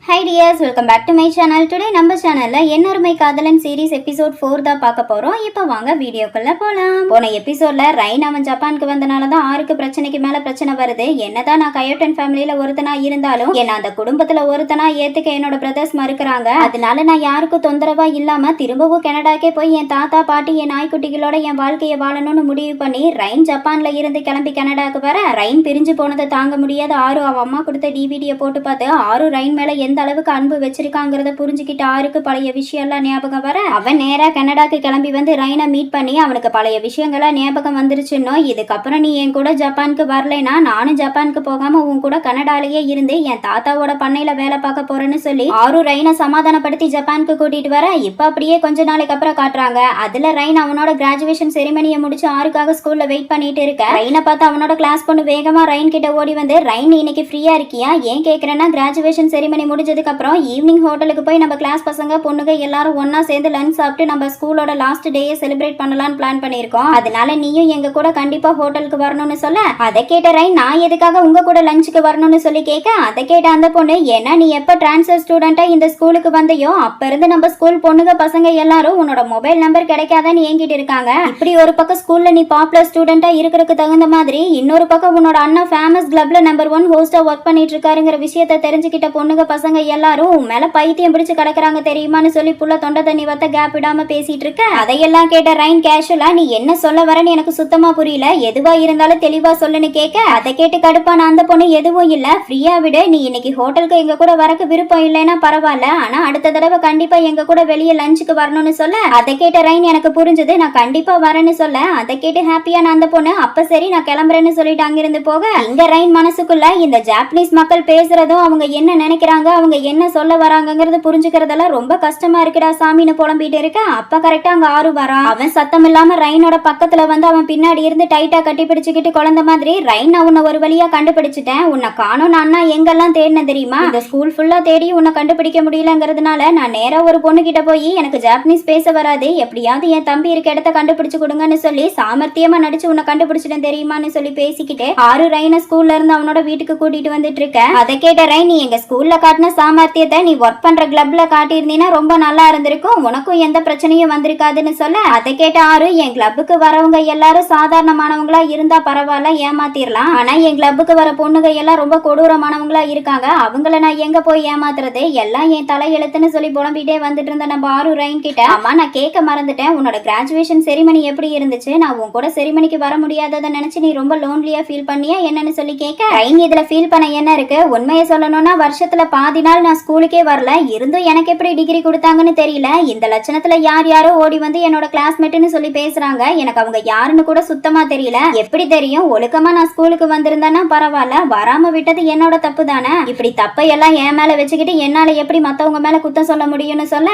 Hi dears, welcome back to my channel. Today நம்ம சேனல்ல என்னொருமை காதலன் சீரிஸ் எபிசோட் 4 தான் பார்க்க போறோம். இப்போ வாங்க வீடியோக்குள்ள போலாம். போன எபிசோட்ல ரைன் அவன் ஜப்பானுக்கு வந்தனால தான் ஆருக்கு பிரச்சனைக்கு மேல பிரச்சனை வருது. என்னதான் நான் கயோட்டன் ஃபேமிலியில ஒருத்தனா இருந்தாலும் என்ன அந்த குடும்பத்துல ஒருத்தனா ஏத்துக்க என்னோட பிரதர்ஸ் மறுக்கிறாங்க. அதனால நான் யாருக்கும் தொந்தரவா இல்லாம திரும்பவும் கனடாக்கே போய் என் தாத்தா பாட்டி என் நாய்க்குட்டிகளோட என் வாழ்க்கையை வாழணும்னு முடிவு பண்ணி ரைன் ஜப்பான்ல இருந்து கிளம்பி கனடாக்கு வர ரைன் பிரிஞ்சு போனதை தாங்க முடியாத ஆறு அவ அம்மா கொடுத்த டிவிடியை போட்டு பார்த்து ஆறு ரைன் மேல எந்த அளவுக்கு அன்பு வச்சிருக்காங்கிறத புரிஞ்சுக்கிட்டு ஆருக்கு பழைய விஷயம் எல்லாம் ஞாபகம் வர அவன் நேரா கனடாக்கு கிளம்பி வந்து ரைனை மீட் பண்ணி அவனுக்கு பழைய விஷயங்களா ஞாபகம் வந்துருச்சுன்னோ இதுக்கப்புறம் நீ என் கூட ஜப்பானுக்கு வரலைன்னா நானும் ஜப்பானுக்கு போகாம உன் கூட கனடாலேயே இருந்து என் தாத்தாவோட பண்ணையில வேலை பார்க்க போறேன்னு சொல்லி ஆறு ரைனை சமாதானப்படுத்தி ஜப்பானுக்கு கூட்டிட்டு வர இப்ப அப்படியே கொஞ்ச நாளைக்கு அப்புறம் காட்டுறாங்க. அதுல ரைன் அவனோட கிராஜுவேஷன் செரிமனியை முடிச்சு ஆருக்காக ஸ்கூல்ல வெயிட் பண்ணிட்டு இருக்க ரைனை பார்த்து அவனோட கிளாஸ் பொண்ணு வேகமா ரைன் கிட்ட ஓடி வந்து ரைன் இன்னைக்கு ஃப்ரீயா இருக்கியா ஏன் கேக்குறேன்னா கிராஜுவேஷன் செரிமனி முடிஞ்சதுக்கு அப்புறம் ஈவினிங் ஹோட்டலுக்கு போய் நம்ம கிளாஸ் பசங்க பொண்ணுங்க எல்லாரும் ஒன்னா சேர்ந்து லஞ்ச் சாப்பிட்டு நம்ம ஸ்கூலோட லாஸ்ட் டேயை செலிப்ரேட் பண்ணலாம்னு பிளான் பண்ணிருக்கோம். அதனால நீயும் எங்க கூட கண்டிப்பா ஹோட்டலுக்கு வரணும்னு சொல்ல அதை கேட்ட ரைன் நான் எதுக்காக உங்க கூட லஞ்சுக்கு வரணும்னு சொல்லி கேட்க அதை கேட்ட அந்த பொண்ணு ஏன்னா நீ எப்ப டிரான்ஸ்ஃபர் ஸ்டூடெண்டா இந்த ஸ்கூலுக்கு வந்தையோ அப்ப இருந்து நம்ம ஸ்கூல் பொண்ணுங்க பசங்க எல்லாரும் உன்னோட மொபைல் நம்பர் கிடைக்காதான்னு ஏங்கிட்டு இருக்காங்க. இப்படி ஒரு பக்கம் ஸ்கூல்ல நீ பாப்புலர் ஸ்டூடெண்டா இருக்கிறதுக்கு தகுந்த மாதிரி இன்னொரு பக்கம் உன்னோட அண்ணா ஃபேமஸ் கிளப்ல நம்பர் 1 ஹோஸ்டா ஒர்க் பண்ணிட்டு இருக்காருங்கிற விஷயத்தை தெரிஞ்சுக்கிட்ட பொண்ணுங்க பசங்க எல்லாரும் மேல பைத்தியம் பிடிச்சு கிடக்குறாங்க தெரியுமான்னு சொல்லி புள்ள தொண்டை தண்ணி வத்த கேப் விடாம பேசிட்டு இருக்க அதையெல்லாம் கேட்ட ரைன் கேஷுவலா நீ என்ன சொல்ல வரன்னு எனக்கு சுத்தமா புரியல எதுவா இருந்தாலும் தெளிவா சொல்லுன்னு கேட்க அதை கேட்டு கடுப்பான அந்த பொண்ணு எதுவும் இல்ல ஃப்ரீயா விடு நீ இன்னைக்கு ஹோட்டலுக்கு எங்க கூட வரக்கு விருப்பம் இல்லைன்னா பரவாயில்ல ஆனா அடுத்த தடவை கண்டிப்பா எங்க கூட வெளியே லஞ்சுக்கு வரணும்னு சொல்ல அதை கேட்ட ரைன் எனக்கு புரிஞ்சது நான் கண்டிப்பா வரேன்னு சொல்ல அதை கேட்டு ஹாப்பியான அந்த பொண்ணு அப்ப சரி நான் கிளம்புறேன்னு சொல்லிட்டு அங்கிருந்து போக இங்க ரைன் மனசுக்குள்ள இந்த ஜாப்பனீஸ் மக்கள் பேசுறதும் அவங்க என்ன நினைக்கிறாங்க அவங்க என்ன சொல்ல வராங்கிறது புரிஞ்சுக்கிறதெல்லாம் ரொம்ப கஷ்டமா இருக்குடா சாமின்னு புலம்பிட்டு இருக்க அப்ப கரெக்டா அங்க ஆறு வரான். அவன் சத்தம் இல்லாம ரைனோட பக்கத்துல வந்து அவன் பின்னாடி இருந்து டைட்டா கட்டி பிடிச்சுக்கிட்டு குழந்தை மாதிரி ரைன் நான் உன்னை ஒரு வழியா கண்டுபிடிச்சிட்டேன் உன்னை காணும் அண்ணா எங்கெல்லாம் தேடின தெரியுமா இந்த ஸ்கூல் ஃபுல்லா தேடி உன்னை கண்டுபிடிக்க முடியலங்கிறதுனால நான் நேரா ஒரு பொண்ணு கிட்ட போய் எனக்கு ஜாப்பனீஸ் பேச வராது எப்படியாவது என் தம்பி இருக்க இடத்த கண்டுபிடிச்சு கொடுங்கன்னு சொல்லி சாமர்த்தியமா நடிச்சு உன்னை கண்டுபிடிச்சிட்டேன் தெரியுமான்னு சொல்லி பேசிக்கிட்டு ஆறு ரைனை ஸ்கூல்ல இருந்து அவனோட வீட்டுக்கு கூட்டிட்டு வந்துட்டு இருக்க அதை கேட்ட ரைன் நீ எங்க ஸ்கூல்ல காட்டின சாமர்த்தியத்தை நீ ஒர்க் பண்ற கிளப்ல காட்டியிருந்தீங்கன்னா ரொம்ப நல்லா இருந்திருக்கும் உனக்கும் எந்த பிரச்சனையும் வந்திருக்காதுன்னு சொல்ல அதை கேட்ட ஆறு என் கிளப்புக்கு வரவங்க எல்லாரும் சாதாரணமானவங்களா இருந்தா பரவாயில்ல ஏமாத்திரலாம் ஆனா என் கிளப்புக்கு வர பொண்ணுங்க எல்லாம் ரொம்ப கொடூரமானவங்களா இருக்காங்க அவங்கள நான் எங்க போய் ஏமாத்துறது எல்லாம் என் தலையெழுத்துன்னு சொல்லி புலம்பிட்டே வந்துட்டு இருந்த நம்ம ஆறு ரைன் கிட்ட அம்மா நான் கேட்க மறந்துட்டேன் உன்னோட கிராஜுவேஷன் செரிமனி எப்படி இருந்துச்சு நான் உன் கூட செரிமனிக்கு வர முடியாததை நினைச்சு நீ ரொம்ப லோன்லியா ஃபீல் பண்ணியா என்னன்னு சொல்லி கேட்க ரைன் இதுல ஃபீல் பண்ண என்ன இருக்கு உண்மையை சொல்லணும்னா வருஷத்துல பாதி நாள் நான் ஸ்கூலுக்கே வரல இருந்தும் எனக்கு எப்படி டிகிரி கொடுத்தாங்கன்னு தெரியல இந்த லட்சணத்துல யார் யாரோ ஓடி வந்து என்னோட கிளாஸ்மேட்னு சொல்லி பேசுறாங்க எனக்கு அவங்க யாருன்னு கூட சுத்தமா தெரியல எப்படி தெரியும் ஒழுக்கமா நான் ஸ்கூலுக்கு வந்திருந்தேன்னா பரவாயில்ல வராம விட்டது என்னோட தப்பு தானே இப்படி தப்பை எல்லாம் என் மேல வச்சுக்கிட்டு என்னால எப்படி மத்தவங்க மேல குத்தம் சொல்ல முடியும்னு சொல்ல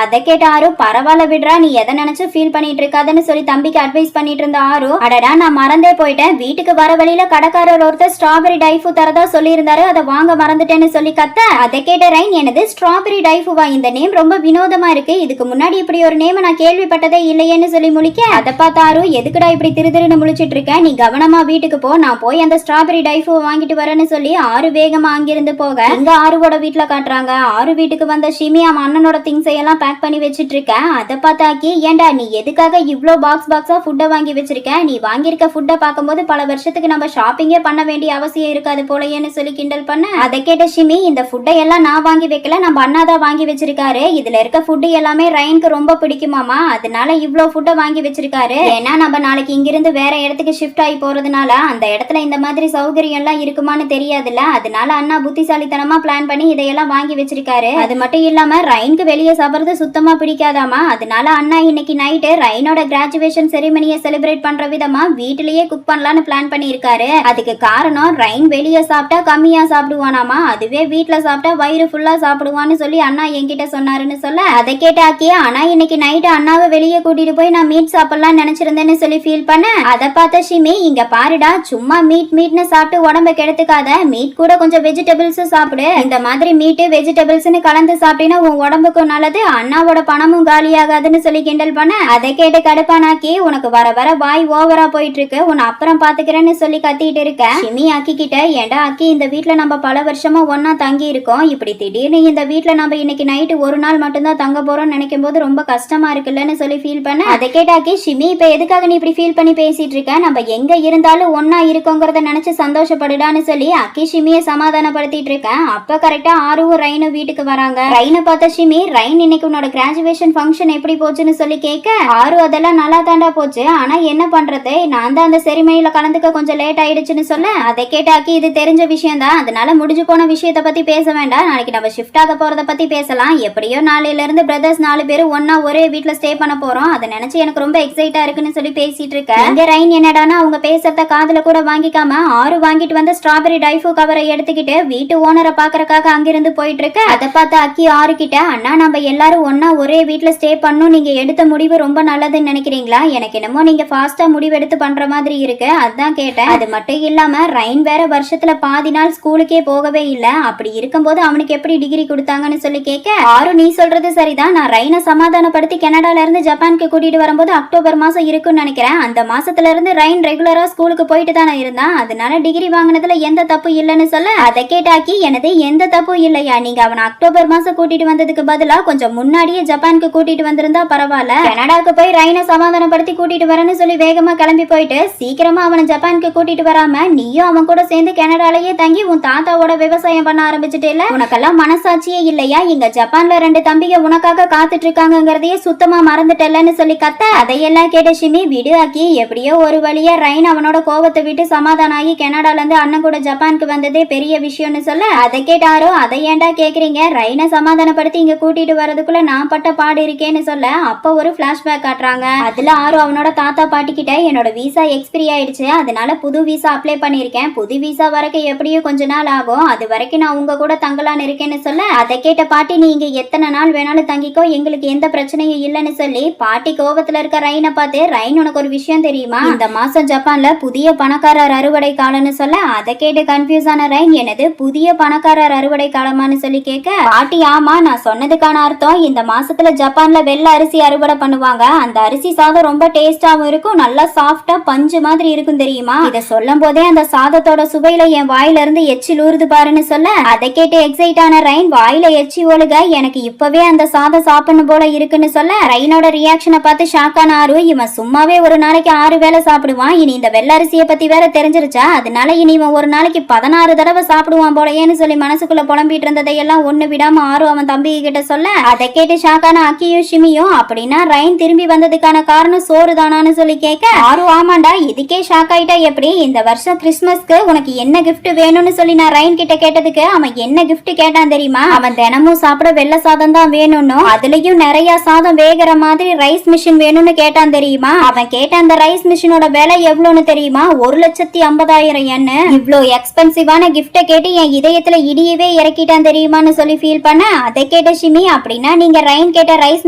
அதை கேட்ட ஆறு பரவாயில்ல விடுறா நீ எதை நினைச்சு ஃபீல் பண்ணிட்டு இருக்காதுன்னு சொல்லி தம்பிக்கு அட்வைஸ் பண்ணிட்டு இருந்த ஆறு அடடா நான் மறந்தே போயிட்டேன் வீட்டுக்கு வர வழியில கடைக்காரர் ஒருத்தர் ஸ்ட்ராபெரி டைஃபு தரதா சொல்லி இருந்தாரு அதை வாங்க மறந்துட்டேன்னு சொல்லி கத்த அதை கேட்ட ரைன் எனது ஸ்ட்ராபெரி டைஃபுவா இந்த நேம் ரொம்ப வினோதமா இருக்கு இதுக்கு முன்னாடி இப்படி ஒரு நேம் நான் கேள்விப்பட்டதே இல்லையேன்னு சொல்லி முழிக்க அதை பார்த்தாரு எதுக்குடா இப்படி திருன்னு முழிச்சிட்டு இருக்க நீ கவனமா வீட்டுக்கு போ நான் போய் அந்த ஸ்ட்ராபெரி டைஃபுவை வாங்கிட்டு வரேன்னு சொல்லி ஆறு வேகமா அங்கிருந்து போக இங்க ஆறுவோட வீட்டுல காட்டுறாங்க ஆறு வீட்டுக்கு வந்த ஷிமி அவன் அண்ணனோட திங்ஸ் எல்லாம் பேக் பண்ணி வச்சிட்டு இருக்க அதை பார்த்தாக்கி ஏண்டா நீ எதுக்காக இவ்ளோ பாக்ஸா ஃபுட்டை வாங்கி வச்சிருக்க நீ வாங்கியிருக்க ஃபுட்டை பார்க்கும்போது பல வருஷத்துக்கு நம்ம ஷாப்பிங்கே பண்ண வேண்டிய அவசியம் இருக்காது போலயேன்னு சொல்லி கிண்டல் பண்ண அதை கேட்ட ஷிமி இந்த ஃபுட்டை எல்லாம் நான் வாங்கி வைக்கல நம்ம அண்ணாதான் வாங்கி வச்சிருக்காரு இதுல இருக்க ஃபுட்டு எல்லாமே ரைனுக்கு ரொம்ப பிடிக்குமாமா அதனால இவ்ளோ ஃபுட்டை வாங்கி வச்சிருக்காரு ஏன்னா நம்ம நாளைக்கு இங்கிருந்து வேற இடத்துக்கு ஷிஃப்ட் ஆகி போறதுனால அந்த இடத்துல இந்த மாதிரி சௌகரியம் எல்லாம் இருக்குமான்னு தெரியாதுல்ல அதனால அண்ணா புத்திசாலித்தனமா பிளான் பண்ணி இதையெல்லாம் வாங்கி வச்சிருக்காரு அது மட்டும் இல்லாம ரைனுக்கு வெளியே சாப்பிடுறது சுத்தமா பிடிக்காதாமா அதனால அண்ணா இன்னைக்கு நைட்டு ரைனோட கிராஜுவேஷன் செரிமனியை செலிப்ரேட் பண்ற விதமா வீட்டிலேயே குக் பண்ணலான்னு பிளான் பண்ணி இருக்காரு அதுக்கு காரணம் ரைன் வெளியே சாப்பிட்டா கம்மியா சாப்பிடுவானாமா அதுவே வீட்டுல சாப்பிட்டா வயிறு ஃபுல்லா சாப்பிடுவான்னு சொல்லி அண்ணா என்கிட்ட சொன்னாருன்னு சொல்ல அதை கேட்டாக்கிய ஆனா இன்னைக்கு நைட்டு அண்ணாவை வெளியே கூட்டிட்டு போய் நான் மீட் சாப்பிடலாம் நினைச்சிருந்தேன்னு சொல்லி ஃபீல் பண்ண அதை பார்த்த ஷிமி இங்க பாருடா சும்மா மீட்னு சாப்பிட்டு உடம்ப கெடுத்துக்காத மீட் கூட கொஞ்சம் வெஜிடபிள்ஸ் சாப்பிடு இந்த மாதிரி மீட்டு வெஜிடபிள்ஸ்னு கலந்து சாப்பிட்டீங்கன்னா உன் உடம்புக்கும் நல்லது அண்ணாவோட பணமும் காலியாகாதுன்னு சொல்லி கிண்டல் பண்ண அதை கேட்டு கடுப்பானாக்கி உனக்கு வர வர வாய் ஓவரா போயிட்டு இருக்கு உன்னை அப்புறம் பாத்துக்கிறேன்னு சொல்லி கத்திட்டு இருக்க ஷிமி அக்கி கிட்ட ஏண்டா அக்கி இந்த வீட்டுல நம்ம பல வருஷமா ஒன்னா தங்கி இருக்கோம் இருக்கோம். இப்படி திடீர்னு இந்த வீட்ல நம்ம இன்னைக்கு நைட்டு ஒரு நாள் மட்டும்தான் தங்க போறோம்னு நினைக்கும் போது ரொம்ப கஷ்டமா இருக்குல்லன்னு சொல்லி ஃபீல் பண்ண. அதை கேட்டாக்கி ஷிமி, இப்ப எதுக்காக நீ இப்படி ஃபீல் பண்ணி பேசிட்டு இருக்க? நம்ம எங்க இருந்தாலும் ஒன்னா இருக்கோங்கிறத நினைச்சு சந்தோஷப்படுடான்னு சொல்லி அக்கி ஷிமியை சமாதானப்படுத்திட்டு இருக்கேன். அப்ப கரெக்டா ஆருவும் ரைனும் வீட்டுக்கு வராங்க. ரைனை பார்த்த ஷிமி, ரைன் இன்னைக்கு உன்னோட கிராஜுவேஷன் ஃபங்க்ஷன் எப்படி போச்சுன்னு சொல்லி கேட்க, ஆரு அதெல்லாம் நல்லா தாண்டா போச்சு, ஆனா என்ன பண்றது, நான் தான் அந்த செரிமனியில கலந்துக்க கொஞ்சம் லேட் ஆயிடுச்சுன்னு சொல்ல, அதை கேட்டாக்கி இது தெரிஞ்ச விஷயம் தான், அதனால முடிஞ்சு போன விஷயத்த பத்தி பேச வேண்டாம், நாளைக்கு நம்ம ஷிஃப்ட் ஆக போறத பத்தி பேசலாம். எப்படியோ நாளையில இருந்து பிரதர்ஸ் 4 பேரும் ஒன்னா ஒரே வீட்ல ஸ்டே பண்ண போறோம், அதை நினைச்சு எனக்கு ரொம்ப எக்ஸைட்டா இருக்குன்னு சொல்லி பேசிட்டு இருக்கேன். இங்க ரைன் என்னடானா அவங்க பேசுறத காதுல கூட வாங்கிக்காம ஆறு வாங்கிட்டு வந்து ஸ்ட்ராபெரி டைஃபு கவரை எடுத்துக்கிட்டு வீட்டு ஓனரை பாக்குறக்காக அங்கிருந்து போயிட்டு இருக்க. அதை பார்த்து அக்கி ஆறு கிட்ட, அண்ணா நம்ம எல்லாரும் ஒன்னா ஒரே வீட்ல ஸ்டே பண்ணும், நீங்க எடுத்த முடிவு ரொம்ப நல்லதுன்னு நினைக்கிறீங்களா? எனக்கு என்னமோ நீங்க ஃபாஸ்டா முடிவு எடுத்து பண்ற மாதிரி இருக்கு, அதான் கேட்டேன். அது மட்டும் இல்லாம ரைன் வேற வருஷத்துல பாதி நாள் ஸ்கூலுக்கே போகவே இல்ல, அப்படி இருக்கும்போது அவனுக்கு எப்படி டிகிரி கொடுத்தாங்கன்னு சொல்லி கேட்க, ஆறு நீ சொல்றது சரிதான், நான் ரைனை சமாதானப்படுத்தி கனடால இருந்து ஜப்பானுக்கு கூட்டிட்டு வரும்போது அக்டோபர் மாசம் இருக்குன்னு நினைக்கிறேன். அந்த மாசத்துல இருந்து ரைன் ரெகுலரா ஸ்கூலுக்கு போயிட்டு தானே இருந்தான், அதனால டிகிரி வாங்கினதுல எந்த தப்பு இல்லைன்னு சொல்ல, அதை கேட்டாக்கி எனது எந்த தப்பும் இல்லையா, நீங்க அவனை அக்டோபர் மாசம் கூட்டிட்டு வந்ததுக்கு பதிலா கொஞ்சம் முன்னாடியே ஜப்பானுக்கு கூட்டிட்டு வந்திருந்தா பரவாயில்ல. கனடாக்கு போய் ரைனை சமாதானப்படுத்தி கூட்டிட்டு வரேன்னு சொல்லி வேகமா கிளம்பி போயிட்டு சீக்கிரமா அவனை ஜப்பானுக்கு கூட்டிட்டு வராம நீயும் அவன் கூட சேர்ந்து கனடாலேயே தங்கி உன் தாத்தாவோட விவசாயம் பண்ண ஆரம்பிச்சுட்டேல, உனக்கெல்லாம் மனசாட்சியே இல்லையா? இங்க ஜப்பான்ல 2 தம்பிங்க உனக்காக காத்துட்டு இருக்காங்கிறதையே சுத்தமா மறந்துட்டலன்னு சொல்லி கத்த. அதையெல்லாம் கேட்ட ஷிமி, விடு ஆக்கி, எப்படியோ ஒரு வழியா ரைன் அவனோட கோபத்தை விட்டு சமாதானம் ஆகி கனடால இருந்து அண்ணன் கூட ஜப்பானுக்கு வந்ததே பெரிய விஷயம்னு சொல்ல, அதை கேட்டாரோ, அதை ஏன்டா கேக்குறீங்க, ரைனை சமாதானப்படுத்தி இங்க கூட்டிட்டு வரதுக்குள்ள நான் பட்ட பாடு இருக்கேன்னு சொல்ல, அப்ப ஒரு பிளாஷ்பேக் காட்டுறாங்க. அதுல ஆரோ அவனோட தாத்தா பாட்டி கிட்ட, என்னோட விசா எக்ஸ்பிரி ஆயிடுச்சு, அதனால புது விசா அப்ளை பண்ணிருக்கேன், புது விசா வரைக்கும் எப்படியும் கொஞ்ச நாள் ஆகும், அது வரைக்கும் நான் உங்க கூட தங்கலான்னு இருக்கேன்னு சொல்ல, அதை கேட்ட பாட்டி, நீ இங்க எத்தனை நாள் வேணாலும் தங்கிக்கோ, எங்களுக்கு எந்த பிரச்சனையும் இல்லைன்னு சொல்லி பாட்டி கோபத்துல இருக்க ரைனை பார்த்து, ரைன் உனக்கு ஒரு விஷயம் தெரியுமா, இந்த மாசம் ஜப்பான்ல புதிய பணக்காரர் அறுவடை காலம்னு சொல்ல, அதை கேட்டு கன்ஃபியூஸ் ஆன ரைன், எனது புதிய பணக்காரர் அறுவடை காலமான்னு சொல்லி கேட்க, பாட்டி ஆமா, நான் சொன்னதுக்கான அர்த்தம் இந்த மாசத்துல ஜப்பான்ல வெள்ளை அரிசி அறுவடை பண்ணுவாங்க, அந்த அரிசி சாதம் ரொம்ப டேஸ்டாவும் இருக்கும், நல்லா சாஃப்டா பஞ்சு மாதிரி இருக்கும் தெரியுமா, இத சொல்லும் போதே அந்த சாதத்தோட சுவையில என் வாயில இருந்து எச்சில் ஊறுது பாருன்னு சொல்ல, அதை கேட்டு எக்ஸைட் ஆன ரைன் வாயில எச்சி ஒழுக, எனக்கு இப்பவே அந்த சாதம் சாப்பிடணும் போல இருக்குன்னு சொல்ல, ரைனோட ரியாக்ஷனை பார்த்து ஷாக்கான ஆறு, இவன் சும்மாவே ஒரு நாளைக்கு 6 வேளை சாப்பிடுவான், இனி இந்த வெள்ளரிசியை பத்தி வேற தெரிஞ்சிருச்சா, அதனால இனி இவன் ஒரு நாளைக்கு 16 தடவை சாப்பிடுவான் போலயேன்னு சொல்லி மனசுக்குள்ள புலம்பிட்டு இருந்ததையெல்லாம் ஒண்ணு விடாம ஆறு அவன் தம்பி கிட்ட சொல்ல, அதை கேட்டு ஷாக்கான அக்கியும் ஷிமியும், அப்படின்னா ரைன் திரும்பி வந்ததுக்கான காரணம் சோறு தானான்னு சொல்லி கேட்க, ஆறு ஆமாண்டா, இதுக்கே ஷாக் ஆயிட்டா எப்படி, இந்த வருஷம் கிறிஸ்மஸ்க்கு உனக்கு என்ன கிஃப்ட் வேணும்னு சொல்லி நான் ரைன் கிட்ட கேட்டதுக்கு அவன் என்ன கிஃப்ட் கேட்டான் தெரியுமா, அவன் தினமும் சாப்பிட வெள்ளை சாதம் தான் வேணும்னு, அதுலயும் நிறைய சாதம் வேகிற மாதிரி ரைஸ் மிஷின் வேணும்னு கேட்டான் தெரியுமா, அவன் கேட்ட அந்த ரைஸ் மிஷினோட விலை எவ்வளவுன்னு தெரியுமா, 1,50,000 yen. இவ்ளோ எக்ஸ்பென்சிவான கிஃப்ட கேட்டு என் இதயத்துல இடியவே இறக்கிட்டான் தெரியுமான்னு சொல்லி ஃபீல் பண்ண, அதை கேட்ட ஷிமி, அப்படின்னா நீங்க ரைன் கேட்ட ரைஸ்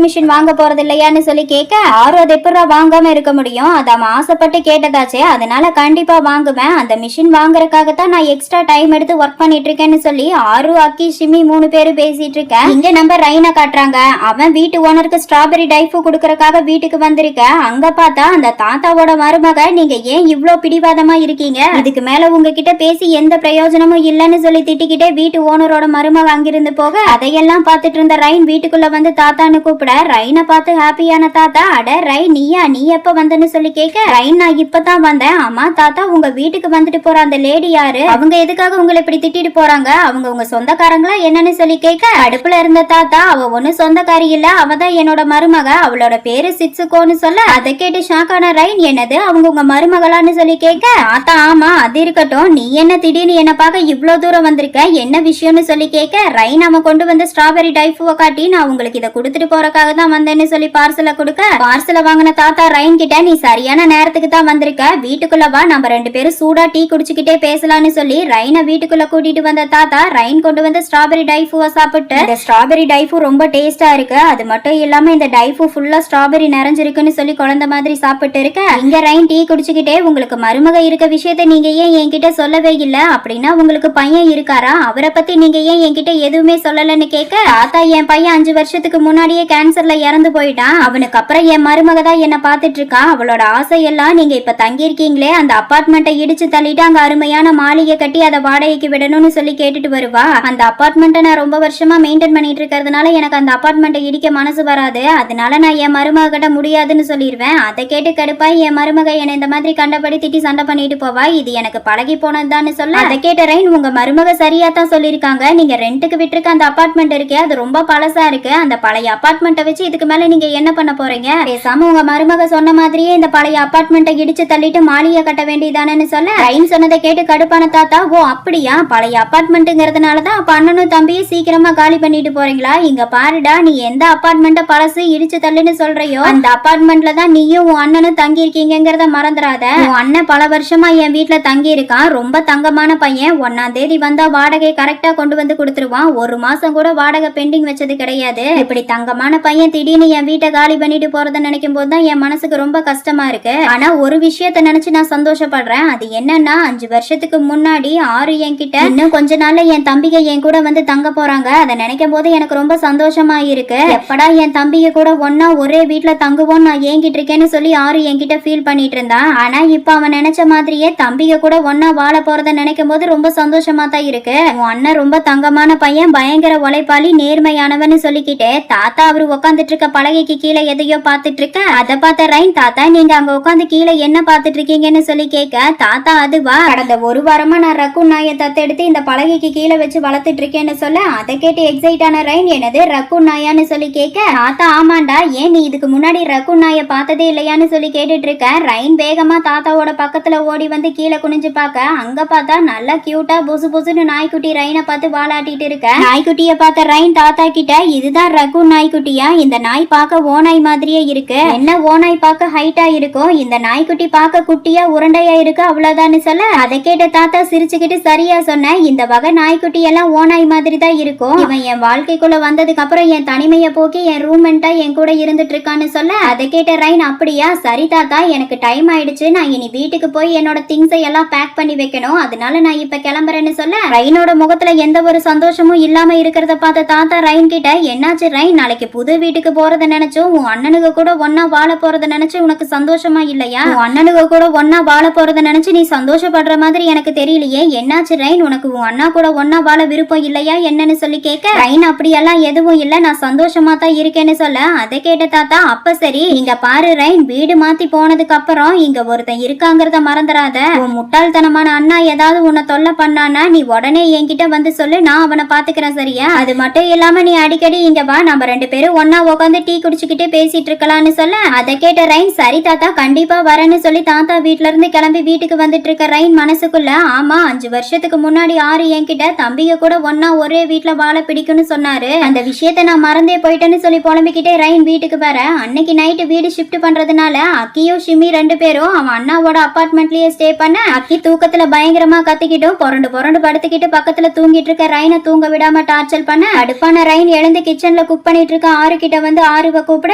மிஷின் வாங்க போறது இல்லையான்னு சொல்லி கேட்க, ஆறு அது எப்படா வாங்காம இருக்க முடியும், அது அவன் ஆசைப்பட்டு கேட்டதாச்சே, அதனால கண்டிப்பா வாங்குவேன், அந்த மிஷின் வாங்குறதுக்காகத்தான் நான் எக்ஸ்ட்ரா டைம் எடுத்து ஒர்க் பண்ணிட்டு இருக்கேன்னு சொல்லி ஆறு அக்கி ஷிமி 3 பேரும் பேசிட்டு இருக்கேன். இங்க நம்ம ரைனை காட்டுறாங்க, அவன் வீட்டு ஓனருக்கு ஸ்ட்ராபெரி டைஃபு கொடுக்கறதுக்காக வீட்டுக்கு வந்திருக்க, அங்க பார்த்தா அந்த தாத்தாவோட மருமக, நீங்க ஏன் இவ்ளோ பிடிவாதமா இருக்கீங்க, இதுக்கு மேல உங்ககிட்ட பேசி எந்த பிரயோஜனமும் இல்லைன்னு சொல்லி திட்டிக்கிட்டே வீட்டு ஓனரோட மருமக அங்கிருந்து போக, அதையெல்லாம் பார்த்துட்டு இருந்த ரைன் வீட்டுக்குள்ள வந்து தாத்தான்னு கூப்பிட, ரைனை பார்த்து ஹாப்பியான தாத்தா, அட ரைன் நீயா, நீ எப்ப வந்தன்னு சொல்லி கேட்க, ரைன் நான் இப்பதான் வந்தேன், ஆமா தாத்தா உங்க வீட்டுக்கு வந்துட்டு போற அந்த லேடி யாரு, அவங்க எதுக்காக உங்களை இப்படி திட்டிட்டு போறாங்க, அவங்க உங்க சொந்தக்காரங்களா என்னன்னு சொல்லி கேட்க, அடுப்புல இருந்த தாத்தா, அவ ஒண்ணு சொந்தக்காரி இல்ல, அவதான் என்னோட மருமக, அவளோட பேரு சிட்சுகோன்னு சொல்ல, அதை கேட்டு ஷாக்கான ரைன், என்னது அவங்க உங்க மருமகளான்னு சொல்லி கேட்க, தாத்தா ஆமா அது இருக்கட்டும், நீ என்ன திடீர்னு என்ன பார்க்க இவ்வளவு தூரம் வந்திருக்க, என்ன விஷயம்னு சொல்லி கேட்க, ரைன் அவன் கொண்டு வந்து ஸ்ட்ராபெரி டைஃபுவை காட்டி, நான் உங்களுக்கு இதை கொடுத்துட்டு போறதுக்காக தான் வந்தேன்னு சொல்லி பார்சலை கொடுக்க, பார்சலை வாங்கின தாத்தா ரைன் கிட்ட, நீ சரியான நேரத்துக்கு தான் வந்திருக்க, வீட்டுக்குள்ள வா, நம்ம 2 பேரும் சூடா டீ குடிச்சுக்கிட்டே பேசலாம்னு சொல்லி ரைனை வீட்டுக்குள்ள கூட்டிட்டு வந்த தாத்தா ரைன் கொண்டு வந்து ஸ்ட்ராபெரி டைஃபுவை சாப்பிட்டு, இந்த ஸ்ட்ராபெரி டைஃபு ரொம்ப டேஸ்டா இருக்கு, அது மட்டும் இல்லாம இந்த டைஃபு ஃபுல்லா ஸ்ட்ராபெரி நிறைஞ்சிருக்குன்னு சொல்லி குழந்தை மாதிரி சாப்பிட்டு இருக்க, இங்க ரைன் டீ குடிச்சுக்கிட்டே, உங்களுக்கு மருமக இருக்க விஷயத்த நீங்க ஏன் என்கிட்ட சொல்லவே இல்ல, அப்படின்னா உங்களுக்கு பையன் இருக்காரா, அவரை பத்தி நீங்க ஏன் என்கிட்ட எதுவுமே சொல்லலன்னு கேட்க, தாத்தா என் பையன் 5 வருஷத்துக்கு முன்னாடியே கேன்சர்ல இறந்து போயிட்டான், அவனுக்கு அப்புறம் என் மருமக தான் என்ன பாத்துட்டு இருக்கா, அவளோட ஆசையெல்லாம் நீங்க இப்ப தங்கி இருக்கீங்களே அந்த அபார்ட்மெண்ட்டை இடிச்சு தள்ளிட்டு அங்க அருமையான மாளிகை கட்டி அதை வாடகைக்கு விடணும்னு சொல்லி கேட்டுட்டு வருவா, அந்த அபார்ட்மெண்ட்டை நான் ரொம்ப வருஷமா மெயின்டைன் பண்ணிட்டு இருக்கிறதுனால எனக்கு அந்த அபார்ட்மெண்ட்டை இடிக்க மனசு வராது, அதனால நான் என் மருமக கிட்ட முடியாதுன்னு சொல்லிடுவேன். அதை கேட்டு கடுப்பாய் என் மருமக என்னை இந்த மாதிரி கண்டபடி திட்டி சண்டை பண்ணிட்டு போவா. இது எனக்கு பழகி போனதுதான்னு சொல்ல அதை கேட்ட ரைன், உங்க மருமக சரியா தான் சொல்லியிருக்காங்க, நீங்க ரெண்டுக்கு விட்டுருக்க அந்த அபார்ட்மெண்ட் இருக்கே அது ரொம்ப பழசா இருக்கு, அந்த பழைய அபார்ட்மெண்ட்டை வச்சு இதுக்கு மேல நீங்க என்ன பண்ண போறீங்க, பேசாம உங்க மருமக சொன்ன மாதிரியே இந்த பழைய அபார்ட்மெண்ட்டை இடிச்சு தள்ளிட்டு மாளிகை கட்ட வேண்டியதானு சொல்ல ரைன் சொன்னதை கேட்டு கடுப்பான தாத்தா, ஓ அப்படியா, பழைய அபார்ட்மெண்ட்டுங்கிறதுனாலதான் அப்ப அண்ணனும் தம்பியும் சீக்கிரமா காலி பண்ணிட்டு போறீங்களா, இங்க பாருடா நீ எந்த அபார்ட்மெண்ட்டை பழசு இடிச்சு தள்ளுன்னு சொல்றியோ அந்த அபார்ட்மெண்ட்ல தான் நீயும் உன் அண்ணனும் தங்கி இருக்கீங்கிறத மறந்துடாத. உன் அண்ணன் பல வருஷமா என் வீட்டுல தங்கி இருக்கான், ரொம்ப தங்கமான பையன், 1ஆம் தேதி வந்தா வாடகை கரெக்டா கொண்டு வந்து கொடுத்துருவான், ஒரு மாசம் கூட வாடகை பெண்டிங் வச்சது கிடையாது. இப்படி தங்கமான பையன் திடீர்னு என் வீட்டை காலி பண்ணிட்டு போறத நினைக்கும் போதுதான் என் மனசுக்கு ரொம்ப கஷ்டமா இருக்கு. ஆனா ஒரு விஷயத்த நினைச்சு நான் சந்தோஷப்படுறேன், அது என்னன்னா 5 வருஷத்துக்கு முன்னாடி ஆறு என்கிட்ட இன்னும் கொஞ்ச நாள்ல என் தம்பிக என் கூட வந்து தங்க போறாங்க, அதை நினைக்கும் போது எனக்கு ரொம்ப சந்தோஷமா இருக்கு. எப்படா என் தம்பிக கூட ஒன்னா ஒரே வீட்டுல தங்குவோம் நான் ஏங்கிட்டு இருக்கேன்னு சொல்லி ஆறு என்கிட்ட ஃபீல் பண்ணிட்டு இருந்தான். ஆனா இப்ப அவன் நினைச்ச மாதிரியே தம்பிக கூட ஒன்னா வாழ போறத நினைக்கும் போது ரொம்ப சந்தோஷமா தான் இருக்கு. உன் அண்ணன் ரொம்ப தங்கமான பையன், பயங்கர உழைப்பாளி, நேர்மையானவன்னு சொல்லிக்கிட்டே தாத்தா அவரு உட்காந்துட்டு இருக்க பலகைக்கு கீழே எதையோ பாத்துட்டு இருக்க அதை பார்த்த ரைன், தாத்தா நீங்க அங்க உட்காந்து கீழே என்ன பாத்துட்டு இருக்கீங்கன்னு சொல்லி கேட்க தாத்தா அதுவா, கடந்த ஒரு வாரமா நான் ரக்கூன் நாயை தத்தெடுத்து இந்த பலகைக்கு கீழே வச்சு வளர்த்துட்டு இருக்கேன்னு சொல்ல அதை கேட்டு எக்ஸைட் ஆன ரைன், என்னது ரக்கூன் நாயான்னு சொல்லி கேட்க தாத்தா ஆமாண்டா, ஏன் நீ இதுக்கு முன்னாடி ரக்கூன் நாயை பார்த்ததே இல்லையான்னு சொல்லி கேட்டுட்டு இருக்க. ரைன் வேகமா தாத்தாவோட பக்கத்துல ஓடி வந்து கீழே குனிஞ்சு பார்க்க அங்க பார்த்தா நல்லா கியூட்டா பொசு பொசுன்னு நாய்க்குட்டி ரைனை பார்த்து வாலாட்டிட்டு இருக்க. நாய்க்குட்டிய பார்த்த ரைன் தாத்தா கிட்ட, இதுதான் ரக்கூன் நாய்க்குட்டியா, இந்த நாய் பார்க்க ஓநாய் மாதிரியே இருக்கு, என்ன ஓநாய் பார்க்க ஹைட்டா இருக்கும், இந்த நாய்க்குட்டி பார்க்க குட்டியா உருண்டையா இருக்கு அவ்வளவுதான்னு சொல்ல அதை கேட்ட தாத்தா சிரிச்சுக்கிட்டு, சரியா சொன்ன, இந்த வகை நாய்க்குட்டி எல்லாம் ஓநாய் மாதிரி தான் இருக்கும், இவன் என் வாழ்க்கைக்குள்ள வந்ததுக்கு அப்புறம் என் தனிமையை போக்கி என் ரூம்மெண்டா என் கூட இருந்துட்டு இருக்கான்னு சொல்ல அதை கேட்ட ரைன், அப்படியா, சரி தாத்தா எனக்கு டைம் ஆயிடுச்சு, நான் இனி வீட்டுக்கு போய் என்னோட திங்ஸை எல்லாம் பேக் பண்ணி வைக்கணும், அதனால நான் இப்ப கிளம்புறேன்னு சொல்ல ரைனோட முகத்துல எந்த ஒரு சந்தோஷமும் இல்லாம இருக்கிறத பார்த்த தாத்தா ரைன் கிட்ட, என்னாச்சு ரைன், நாளைக்கு புது வீட்டுக்கு போறத நினைச்சும் உன் அண்ணனுக்கு கூட ஒன்னா வாழ போறத நினைச்சு உனக்கு சந்தோஷமா இல்லையா, உன் அண்ணனுக்கு கூட ஒன்னா வாழ போறத நினைச்சு நீ சந்தோஷப்படுற மாதிரி எனக்கு தெரியலையே, என்னாச்சு ரைன், உனக்கு உன் அண்ணா கூட ஒன்னா வாழ விருப்பம் இல்லையா என்னன்னு சொல்லி கேட்க ரைன், அப்படியெல்லாம் எதுவும் இல்ல, நான் சந்தோஷமா தான் இருக்கேன்னு சொல்ல அதை கேட்ட தாத்தா, அப்ப சரி இங்க பாரு ரைன், வீடு மாத்தி போனதுக்கு அப்புறம் இங்க ஒருத்தன் இருக்காங்கிறத மறந்துடாத, உன் முட்டாள்தனமான அண்ணா ஏதாவது உன்னை தொல்லை பண்ணானா நீ உடனே என்கிட்ட வந்து சொல்லு, நான் அவனை பாத்துக்கிறேன் சரியா, அது மட்டும் இல்லாம நீ அடிக்கடி இங்க வா, நம்ம 2 பேரும் ஒன்னா உட்காந்து டீ குடிச்சுக்கிட்டே பேசிட்டு இருக்கலாம்னு சொல்ல அதை கேட்ட ரைன், சரி தாத்தா கண்டிப்பா வரேன்னு சொல்லி தாத்தா வீட்டுல இருந்து கிளம்பி வீட்டுக்கு வந்துட்டு இருக்க ரைன் மனசுக்குள்ள, ஆமா 5 வருஷத்துக்கு முன்னாடி ஆறு என்கிட்ட தம்பிக கூட ஒன்னா ஒரே வீட்டுல வாழ பிடிக்கும்னு சொன்னாரு, அந்த விஷயத்த நான் மறந்தே போயிட்டேன்னு சொல்லி புலம்பிக்கிட்டே ரைன் வீட்டுக்கு வர அன்னைக்கு நைட்டு வீடு ஷிஃப்ட் பண்றதுனால அக்கியும் ஷிமி 2 பேரும் அவன் அண்ணாவோட அபார்ட்மெண்ட்லயே ஸ்டே பண்ண அக்கி தூக்கத்துல பயங்கரமா கத்திக்கிட்டும் புரண்டு புரண்டு படுத்துக்கிட்டு பக்கத்துல தூங்கிட்டு இருக்க ரைனை தூங்க விடாம டார்ச்சல் பண்ண அடுப்பான ரைன் எழுந்து கிச்சன்ல குக் பண்ணிட்டு இருக்க ஆறு கிட்ட வந்து ஆறுவ கூப்பிட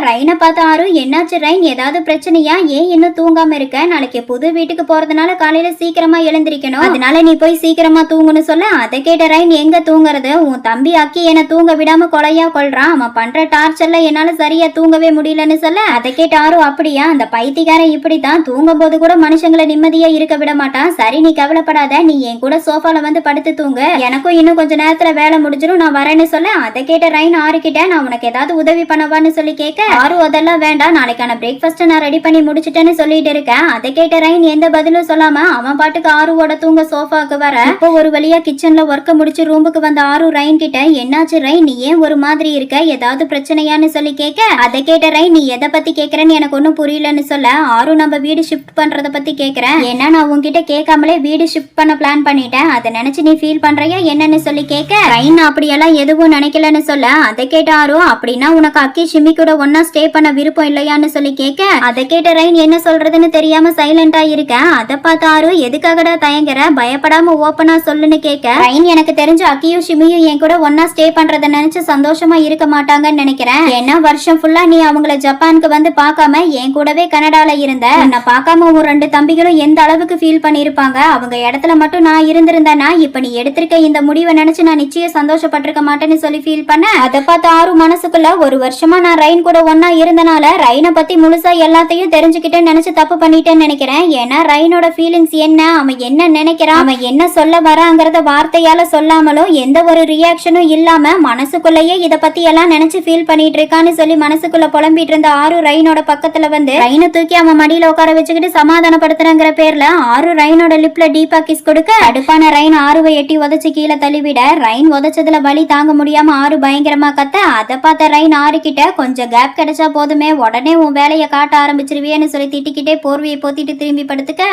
ரைனை பார்த்த ஆறு, என்னாச்சு ரைன், ஏதாவது பிரச்சனையா, ஏன் இன்னும் தூங்காம இருக்க, நாளைக்கு புது வீட்டுக்கு போறதுனால காலையில சீக்கிரமா எழுந்திருக்கணும், அதனால நீ போய் சீக்கிரமா தூங்குன்னு சொல்ல அதை கேட்ட ரைன், எங்க தூங்குறது, உன் தம்பி அக்கி என்ன தூங்க விடாம கொலையா கொள்றான், அவன் பண்ற டார்ச்சர்ல என்னால சரியா தூங்கவே முடியலன்னு சொல்ல அதை கேட்ட ஆறு, அப்படியா, அந்த பைத்தியக்காரன் இப்படித்தான் தூங்கும் போது கூட மனுஷங்களை நிம்மதியா இருக்க விட மாட்டான், சரி நீ கவலைப்படாத, நீ என் கூட சோஃபால வந்து படுத்து தூங்கு, எனக்கும் இன்னும் கொஞ்ச நேரத்துல வேலை முடிஞ்சிடும், நான் வரேன்னு சொல்ல அதை கேட்ட ரைன் ஆறு கிட்ட, நான் உனக்கு ஏதாவது உதவி பண்ணவான்னு சொல்லி கேட்க ஆறு, அதெல்லாம் வேண்டாம், நாளைக்கான பிரேக்ஃபாஸ்ட் நான் ரெடி பண்ணி முடிச்சிட்டேன்னு சொல்லிட்டு இருக்கேன். அதை கேட்ட ரைன் எந்த பதிலும் சொல்லாம அவன் பாட்டுக்கு ஆறுவோட தூங்க சோஃபாக்கு வர இப்போ ஒரு வழியா கிச்சன்ல ஒர்க்க முடிச்சு ரூமுக்கு வந்த ஆறு ரைன் கிட்ட, என்னாச்சு ரைன், நீ ஏன் ஒரு மாதிரி இருக்க, ஏதாவது பிரச்சனையான்னு சொல்லி கேட்க அதை கேட்ட ரைன், நீ எதை பத்தி கேக்குறேன்னு எனக்கு ஒன்னும் புரியலன்னு சொல்ல ஆறு, நம்ம வீடு ஷிஃப்ட் பண்றத பத்தி கேக்குறேன், ஏன்னா நான் உன்கிட்ட கேட்காமலே வீடு ஷிஃப்ட் பண்ண பிளான் பண்ணிட்டேன், அதை நினைச்சு நீ ஃபீல் பண்றியா என்னன்னு சொல்லி கேட்க ரைன், அப்படியெல்லாம் எதுவும் நினைக்கலன்னு சொல்ல அதை கேட்ட ஆறு, அப்படின்னா உனக்கு அக்கி ஷிமி கூட ஒன்னா ஸ்டே பண்ண விருப்பம் இல்லையான்னு சொல்லி கேட்க அதை கேட்ட ரைன் என்ன சொல்றதுன்னு தெரியாம சைலண்டா இருக்கேன். அதை பார்த்த ஆறு, எதுக்காகடா தயங்குற, பயப்படாம ஓப்பனா சொல்லுன்னு கேட்க ரைன், எனக்கு தெரிஞ்ச அக்கியும் ஷிமியும் என் கூட ஒன்னா ஸ்டே பண்றத நினைச்சு சந்தோஷமா இருக்க மாட்டாங்கன்னு நினைக்கிறேன், ஏன்னா வருஷம் ஃபுல்லா நீ அவங்கள ஜப்பானுக்கு வந்து பார்க்காம என் கூடவே கனடால இருந்த, நான் பார்க்காம உன் 2 தம்பிகளும் எந்த அளவுக்கு ஃபீல் பண்ணிருப்பாங்க, அவங்க இடத்துல மட்டும் நான் இருந்திருந்தேன்னா இப்ப நீ எடுத்திருக்க இந்த முடிவை நினைச்சு நான் நிச்சயம் சந்தோஷப்பட்டிருக்க மாட்டேன்னு சொல்லி ஃபீல் பண்ண அதை பார்த்து ஆறு மனசுக்குள்ள, ஒரு வருஷமா நான் ரைன் கூட ஒன்னா இருந்தனால ரைனை பத்தி முழுசா எல்லாத்தையும் தெரிஞ்சுக்கிட்டேன்னு நினைச்சு தப்பு பண்ணிட்டேன்னு நினைக்கிறேன், ஏன்னா ரைனோட ஃபீலிங்ஸ் என்ன, அவன் என்ன நினைக்கிறான், அவன் என்ன சொல்ல வராங்கிறத வார்த்தையால சொல்லாமலும் எந்த ஒரு ரியாக்ஷனும் இல்லாம மனசுக்குள்ளேயே இத பத்தி எல்லாம் நினைச்சு ஃபீல் பண்ணிட்டு இருக்கான்னு சொல்லி மனசுக்குள்ள புலம்பிட்டு இருந்த ஆறு ரைனோட பக்கத்துல வந்து ரைனை தூக்கி அவன் மடியில உட்கார வச்சுக்கிட்டு சமாதானப்படுத்துறங்கிற பேர்ல ஆறு ரைனோட லிப்ல டீப்பா கிஸ் கொடுக்க அடுப்பான ரைன் ஆறுவை எட்டி உதச்சு கீழே தள்ளிவிட ரைன் உதச்சதுல வலி தாங்க முடியாம ஆறு பயங்கரமா கத்த அதை பார்த்த ரைன் ஆறு கிட்ட கொஞ்சம் கேப் கிடைச்சா போதுமே உடனே உன் வேலையை காட்ட ஆரம்பிச்சிருவியன்னு சொல்லி திட்டிக்கிட்டே போர்வையை போத்திட்டு திரும்பி படுத்துக்க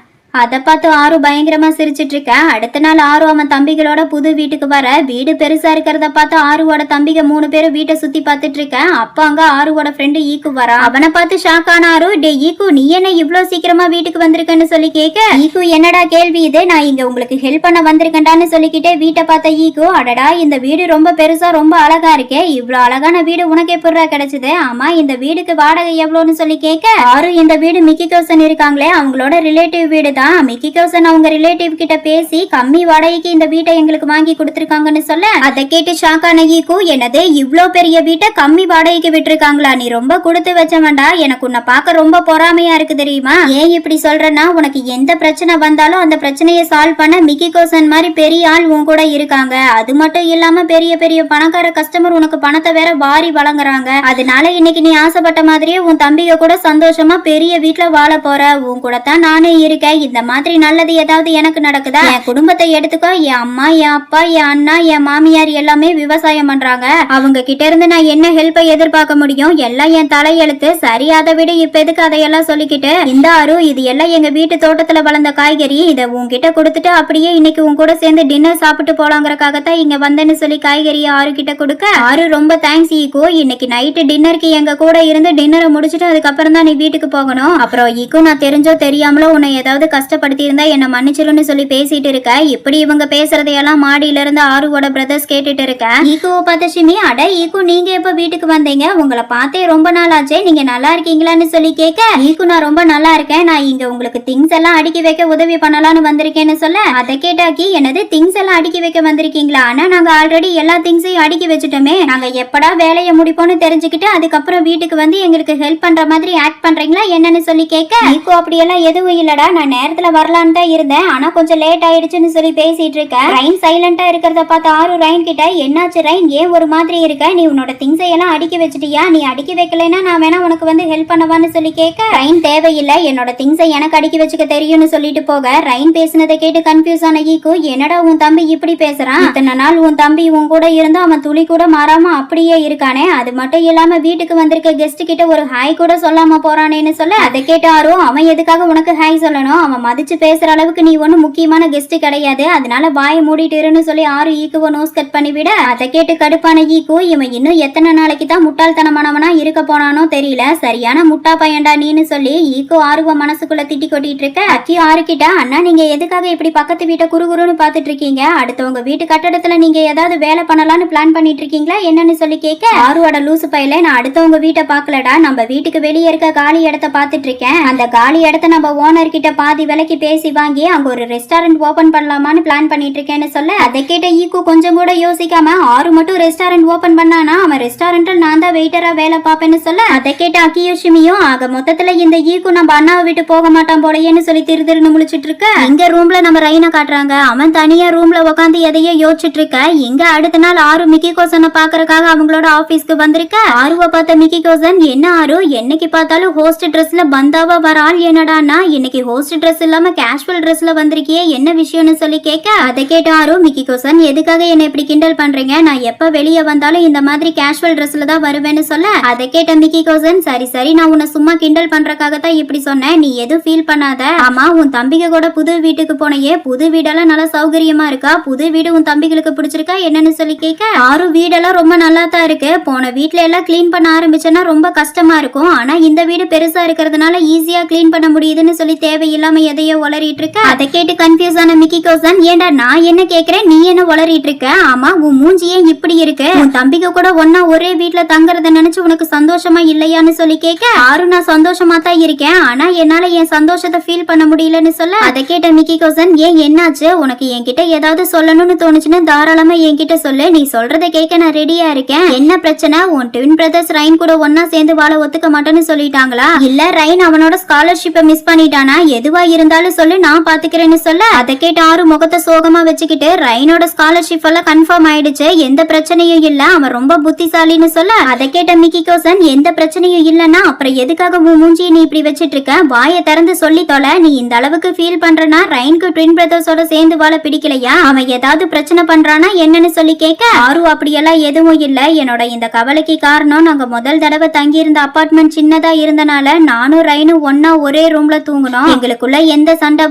அதை பார்த்து ஆறு பயங்கரமா சிரிச்சிட்டு இருக்க. அடுத்த நாள் ஆறு அவன் தம்பிகளோட புது வீட்டுக்கு வர வீடு பெருசா இருக்கிறத பார்த்து ஆறுவோட தம்பிக 3 பேரும் வீட்டை சுத்தி பார்த்துட்டு இருக்க. அப்ப அங்க ஆறுவோட ஃப்ரெண்டு ஈக்கு வரா. அவனை பார்த்து ஷாக் ஆன ஆறு, டே ஈக்கு நீ என்ன இவ்வளவு சீக்கிரமா வீட்டுக்கு வந்திருக்கன்னு சொல்லி கேட்க, ஈக்கு என்னடா கேள்வி இது, நான் இங்க உங்களுக்கு ஹெல்ப் பண்ண வந்திருக்கேன்டான்னு சொல்லிக்கிட்டே வீட்டை பார்த்த ஈக்கு, அடடா இந்த வீடு ரொம்ப பெருசா ரொம்ப அழகா இருக்கே, இவ்வளவு அழகான வீடு உனக்கு எப்படிடா கிடைச்சது, ஆமா இந்த வீடுக்கு வாடகை எவ்வளவுன்னு சொல்லி கேட்க, ஆறு இந்த வீடு மிக்கி கௌசன் இருக்காங்களே அவங்களோட ரிலேட்டிவ் வீடு தான், மிக்கி கௌசன் அவங்க ரிலேட்டிவ் கிட்ட பேசி கம்மி வாடகைக்கு இந்த வீட்டை எங்களுக்கு வாங்கி கொடுத்திருக்காங்கன்னு சொல்ல, அதை கேட்டு ஷாக்கான ஈக்கு, என்னது இவ்ளோ பெரிய வீட்டை கம்மி வாடகைக்கு விட்டுருக்காங்களா, நீ ரொம்ப கொடுத்து வச்சவன்டா, எனக்கு உன்னை பார்க்க ரொம்ப பொறாமையா இருக்கு தெரியுமா, ஏன் இப்படி சொல்றேன்னா உனக்கு எந்த பிரச்சனை வந்தாலும் அந்த பிரச்சனையை சால்வ் பண்ண மிக்கி கௌசன் மாதிரி பெரிய ஆள் உன் கூட இருக்காங்க, அது மட்டும் இல்லாம பெரிய பெரிய பணக்கார கஸ்டமர் உனக்கு பணத்தை வேற வாரி வழங்குறாங்க, அதனால இன்னைக்கு நீ ஆசைப்பட்ட மாதிரியே உன் தம்பிக கூட சந்தோஷமா பெரிய வீட்டுல வாழ போற, உன் கூட தான் நானே இருக்கேன், இந்த மாதிரி நல்லது ஏதாவது எனக்கு நடக்குதா, என் குடும்பத்தை எடுத்துக்கோ, என் அம்மா என் அப்பா என் அண்ணா என் மாமியார் எல்லாமே விவசாயம் பண்றாங்க, அவங்க கிட்ட இருந்து நான் என்ன ஹெல்ப்பை எதிர்பார்க்க முடியும், எல்லாம் என் தலையெழுத்து, சரி அதை விட இப்ப எதுக்கு அதையெல்லாம் சொல்லிக்கிட்டு, இந்த ஆறு இது எல்லாம் எங்க வீட்டு தோட்டத்துல வளர்ந்த காய்கறி, இதை உன்கிட்ட கொடுத்துட்டு அப்படியே இன்னைக்கு உன் கூட சேர்ந்து டின்னர் சாப்பிட்டு போலாங்கிறக்காகத்தான் இங்க வந்தேன்னு சொல்லி காய்கறியை ஆறு கிட்ட கொடுக்க, ஆறு ரொம்ப தேங்க்ஸ் ஈகோ, இன்னைக்கு நைட்டு டின்னருக்கு எங்க கூட இருந்து டின்னரை முடிச்சுட்டு அதுக்கப்புறம் தான் நீ வீட்டுக்கு போகணும், அப்புறம் ஈகோ நான் தெரிஞ்சோ தெரியாமலோ உன்னை ஏதாவது கஷ்டப்படுத்தி இருந்தா என்ன மன்னிச்சிருன்னு சொல்லி பேசிட்டு இருக்க, இப்படி இவங்க பேசுறதையெல்லாம் மாடியில இருந்து ஆறுவோட பிரதர்ஸ் கேட்டுட்டு இருக்க. ஈக்குவை பார்த்த ஷிமி, அட ஈக்கு நீங்க எப்ப வீட்டுக்கு வந்தீங்க, உங்களை பார்த்தே ரொம்ப நாள் ஆச்சே, நீங்க நல்லா இருக்கீங்களான்னு சொல்லி கேட்க, ஈக்கு நான் ரொம்ப நல்லா இருக்கேன், நான் இங்க உங்களுக்கு திங்ஸ் எல்லாம் அடுக்கி வைக்க உதவி பண்ணலாம்னு வந்திருக்கேன்னு சொல்ல, அதை கேட்டாக்கி என்னது திங்ஸ் எல்லாம் அடுக்கி வைக்க வந்திருக்கீங்களா, ஆனா நாங்க ஆல்ரெடி எல்லா திங்ஸையும் அடுக்கி வச்சுட்டோமே, நாங்க எப்படா வேலையை முடிப்போம்னு தெரிஞ்சுக்கிட்டு அதுக்கப்புறம் வீட்டுக்கு வந்து எங்களுக்கு ஹெல்ப் பண்ற மாதிரி ஆக்ட் பண்றீங்களா என்னன்னு சொல்லி கேட்க, ஈக்கு அப்படியெல்லாம் எதுவும் இல்லடா, நான் நேரத்துல வரலான்னு தான் இருந்தேன், ஆனா கொஞ்சம் லேட் ஆயிடுச்சுன்னு சொல்லி பேசிட்டு இருக்க. ரைன் சைலண்டா இருக்கிறத பார்த்து ஆறு ரைன் கிட்ட, என்னாச்சு ரைன் ஏன் ஒரு மாதிரி இருக்க, நீ உன்னோட திங்ஸை எல்லாம் அடுக்கி வச்சிட்டியா, நீ அடுக்கி வைக்கலைன்னா நான் வேணா உனக்கு வந்து ஹெல்ப் பண்ணவான்னு சொல்லி கேட்க, ரைன் தேவையில்லை என்னோட திங்ஸை எனக்கு அடுக்கி வச்சுக்க தெரியும்னு சொல்லிட்டு போக, ரைன் பேசினதை கேட்டு கன்ஃபியூஸ் ஆன ஈக்கு, என்னடா உன் தம்பி இப்படி பேசுறான், இத்தனை நாள் உன் தம்பி உன் கூட இருந்து அவன் துளி கூட மாறாம அப்படியே இருக்கானே, அது மட்டும் இல்லாம வீட்டுக்கு வந்திருக்க கெஸ்ட் கிட்ட ஒரு ஹாய் கூட சொல்லாம போறானேன்னு சொல்ல, அதை கேட்டாரோ அவன் எதுக்காக உனக்கு ஹாய் சொல்லணும், அவன் மதிச்சு பேசுற அளவுக்கு நீ ஒன்னும் முக்கியமான கெஸ்ட் கிடையாது, அதனால வாயை மூடிட்டு இருன்னு சொல்லி ஆறு ஈக்குவ நோஸ் கட் பண்ணிவிட, அதை கேட்டு கடுப்பான ஈக்கு, இவன் இன்னும் எத்தனை நாளைக்கு தான் முட்டாள்தனமானவனா இருக்க போனானோ தெரியல, சரியான முட்டா பையன்டா நீன்னு சொல்லி ஈக்கு ஆறுவ மனசுக்குள்ள திட்டி கொட்டிட்டு இருக்க. அக்கி ஆறு கிட்ட, அண்ணா நீங்க எதுக்காக இப்படி பக்கத்து வீட்டை குறுகுறுன்னு பாத்துட்டு இருக்கீங்க, அடுத்தவங்க வீட்டு கட்டடத்துல நீங்க ஏதாவது வேலை பண்ணலாம்னு பிளான் பண்ணிட்டு இருக்கீங்களா என்னன்னு சொல்லி கேட்க, ஆறுவோட லூசு பையில, நான் அடுத்தவங்க வீட்டை பாக்கலடா, நம்ம வீட்டுக்கு வெளியே இருக்க காலி இடத்த பாத்துட்டு இருக்கேன், அந்த காலி இடத்த நம்ம ஓனர் கிட்ட பாதி விலைக்கு பேசி வாங்கி அங்க ஒரு ரெஸ்டாரண்ட் ஓபன் பண்ணலாமான்னு பிளான் பண்ணிட்டு இருக்கேன்னு சொல்ல, அதை கேட்ட ஈக்கு கொஞ்சம் கூட யோசிக்காம, ஆறு மட்டும் ரெஸ்டாரண்ட் ஓபன் பண்ணானா அவன் ரெஸ்டாரண்ட்ல நான் தான் வெயிட்டரா வேலை பாப்பேன்னு சொல்ல, அதை கேட்ட அக்கியோஷிமியும், ஆக மொத்தத்துல இந்த ஈக்கு நம்ம அண்ணாவை விட்டு போக மாட்டான் போலயேன்னு சொல்லி திருதிருன்னு முழிச்சிட்டு இருக்க. இங்க ரூம்ல நம்ம ரைனை காட்டுறாங்க, அவன் தனியா ரூம்ல உட்காந்து எதையோ யோசிச்சுட்டு இருக்க. இங்க அடுத்த நாள் ஆறு மிக்கி கோசனை பாக்குறதுக்காக அவங்களோட ஆபீஸ்க்கு வந்திருக்க. ஆறுவ பார்த்த மிக்கி கோசன், என்ன ஆறு என்னைக்கு பார்த்தாலும் ஹோஸ்ட் ட்ரெஸ்ல பந்தாவா வர ஆள் என்னடான்னா இன்னைக்கு ஹோஸ்ட் ட்ரெஸ் இல்லாம கேஷுவல் ட்ரெஸ்ல வந்திருக்கியே என்ன விஷயம்னு சொல்லி கேட்க, அதை கேட்ட ஆறு, மிக்கி கோசன் எதுக்காக என்ன இப்படி கிண்டல் பண்றீங்க, நான் எப்ப வெளியே வந்தாலும் இந்த மாதிரி கேஷுவல் ட்ரெஸ்ல தான் வருவேன்னு சொல்ல, அதை கேட்ட மிக்கி கோசன், சரி சரி நான் உன்னை சும்மா கிண்டல் பண்றதுக்காக தான் இப்படி சொன்னேன், நீ எதுவும் ஃபீல் பண்ணாத, ஆமா உன் தம்பிக கூட புது வீட்டுக்கு போனையே, புது வீடெல்லாம் நல்லா சௌகரியமா இருக்கா, புது வீடு உன் தம்பிகளுக்கு பிடிச்சிருக்கா என்னன்னு சொல்லி கேட்க, ஆறு வீடெல்லாம் ரொம்ப நல்லா தான் இருக்கு, போன வீட்டுல எல்லாம் கிளீன் பண்ண ஆரம்பிச்சேன்னா ரொம்ப கஷ்டமா இருக்கும், ஆனா இந்த வீடு பெருசா இருக்கிறதுனால ஈஸியா கிளீன் பண்ண முடியுதுன்னு சொல்லி தேவையில்லாம எதையோ உளறிட்டு இருக்க. அதை கேட்டு கன்ஃபியூஸ் ஆன மிக்கி கோசன், ஏண்டா நான் என்ன கேக்குறேன் நீ என்ன உளறிட்டு இருக்க, ஆமா உன் மூஞ்சி ஏன் இப்படி இருக்கு, உன் தம்பிக்கு கூட ஒன்னா ஒரே வீட்டுல தங்கறத நினைச்சு உனக்கு சந்தோஷமா இல்லையான்னு சொல்லி கேட்க, ஆறு நான் சந்தோஷமா தான் இருக்கேன், ஆனா என்னால என் சந்தோஷத்தை ஃபீல் பண்ண முடியலன்னு சொல்ல, அதை கேட்ட மிக்கி கோசன், ஏன் என்னாச்சு, உனக்கு என்கிட்ட ஏதாவது சொல்லணும்னு தோணுச்சுன்னு தாராளமா என்கிட்ட சொல்லு, நீ சொல்றதை கேட்க நான் ரெடியா இருக்கேன், என்ன பிரச்சனை, உன் ட்வின் பிரதர்ஸ் ரைன் கூட ஒன்னா சேர்ந்து வாழ ஒத்துக்க மாட்டேன்னு சொல்லிட்டாங்களா, இல்ல ரைன் அவனோட ஸ்காலர்ஷிப்பை மிஸ் பண்ணிட்டானா, எதுவா இருந்தாலும் சொல்லு, நான் பாத்துக்கிறேன்னு சொல்ல அதை கேட்டு ஆறு முகத்தை சோகமா வச்சுக்கிட்டு, ரைனோட ஸ்காலர்ஷிப் எல்லாம் கன்ஃபார்ம் ஆயிடுச்சு, எந்த பிரச்சனையும் இல்ல, அவன் ரொம்ப புத்திசாலின்னு சொல்ல அதை கேட்ட மிக்கிகோ-சன், எந்த பிரச்சனையும் இல்லன்னா அப்புறம் எதுக்காக உன் மூஞ்சியை நீ இப்படி வச்சிட்டு இருக்க, வாயை திறந்து சொல்லி தொலை, நீ இந்த அளவுக்கு ஃபீல் பண்றனா ரைனுக்கு ட்வின் பிரதர்ஸோட சேர்ந்து வாழ பிடிக்கலையா, அவன் ஏதாவது பிரச்சனை பண்றானா என்னன்னு சொல்லி கேட்க ஆறு அப்படியெல்லாம் எதுவும் இல்ல, என்னோட இந்த கவலைக்கு காரணம் நாங்க முதல் தடவை தங்கி இருந்த அபார்ட்மெண்ட் சின்னதா இருந்தனால நானும் ரைனும் ஒன்னா ஒரே ரூம்ல தூங்கணும், எங்களுக்குள்ள எந்த சண்டை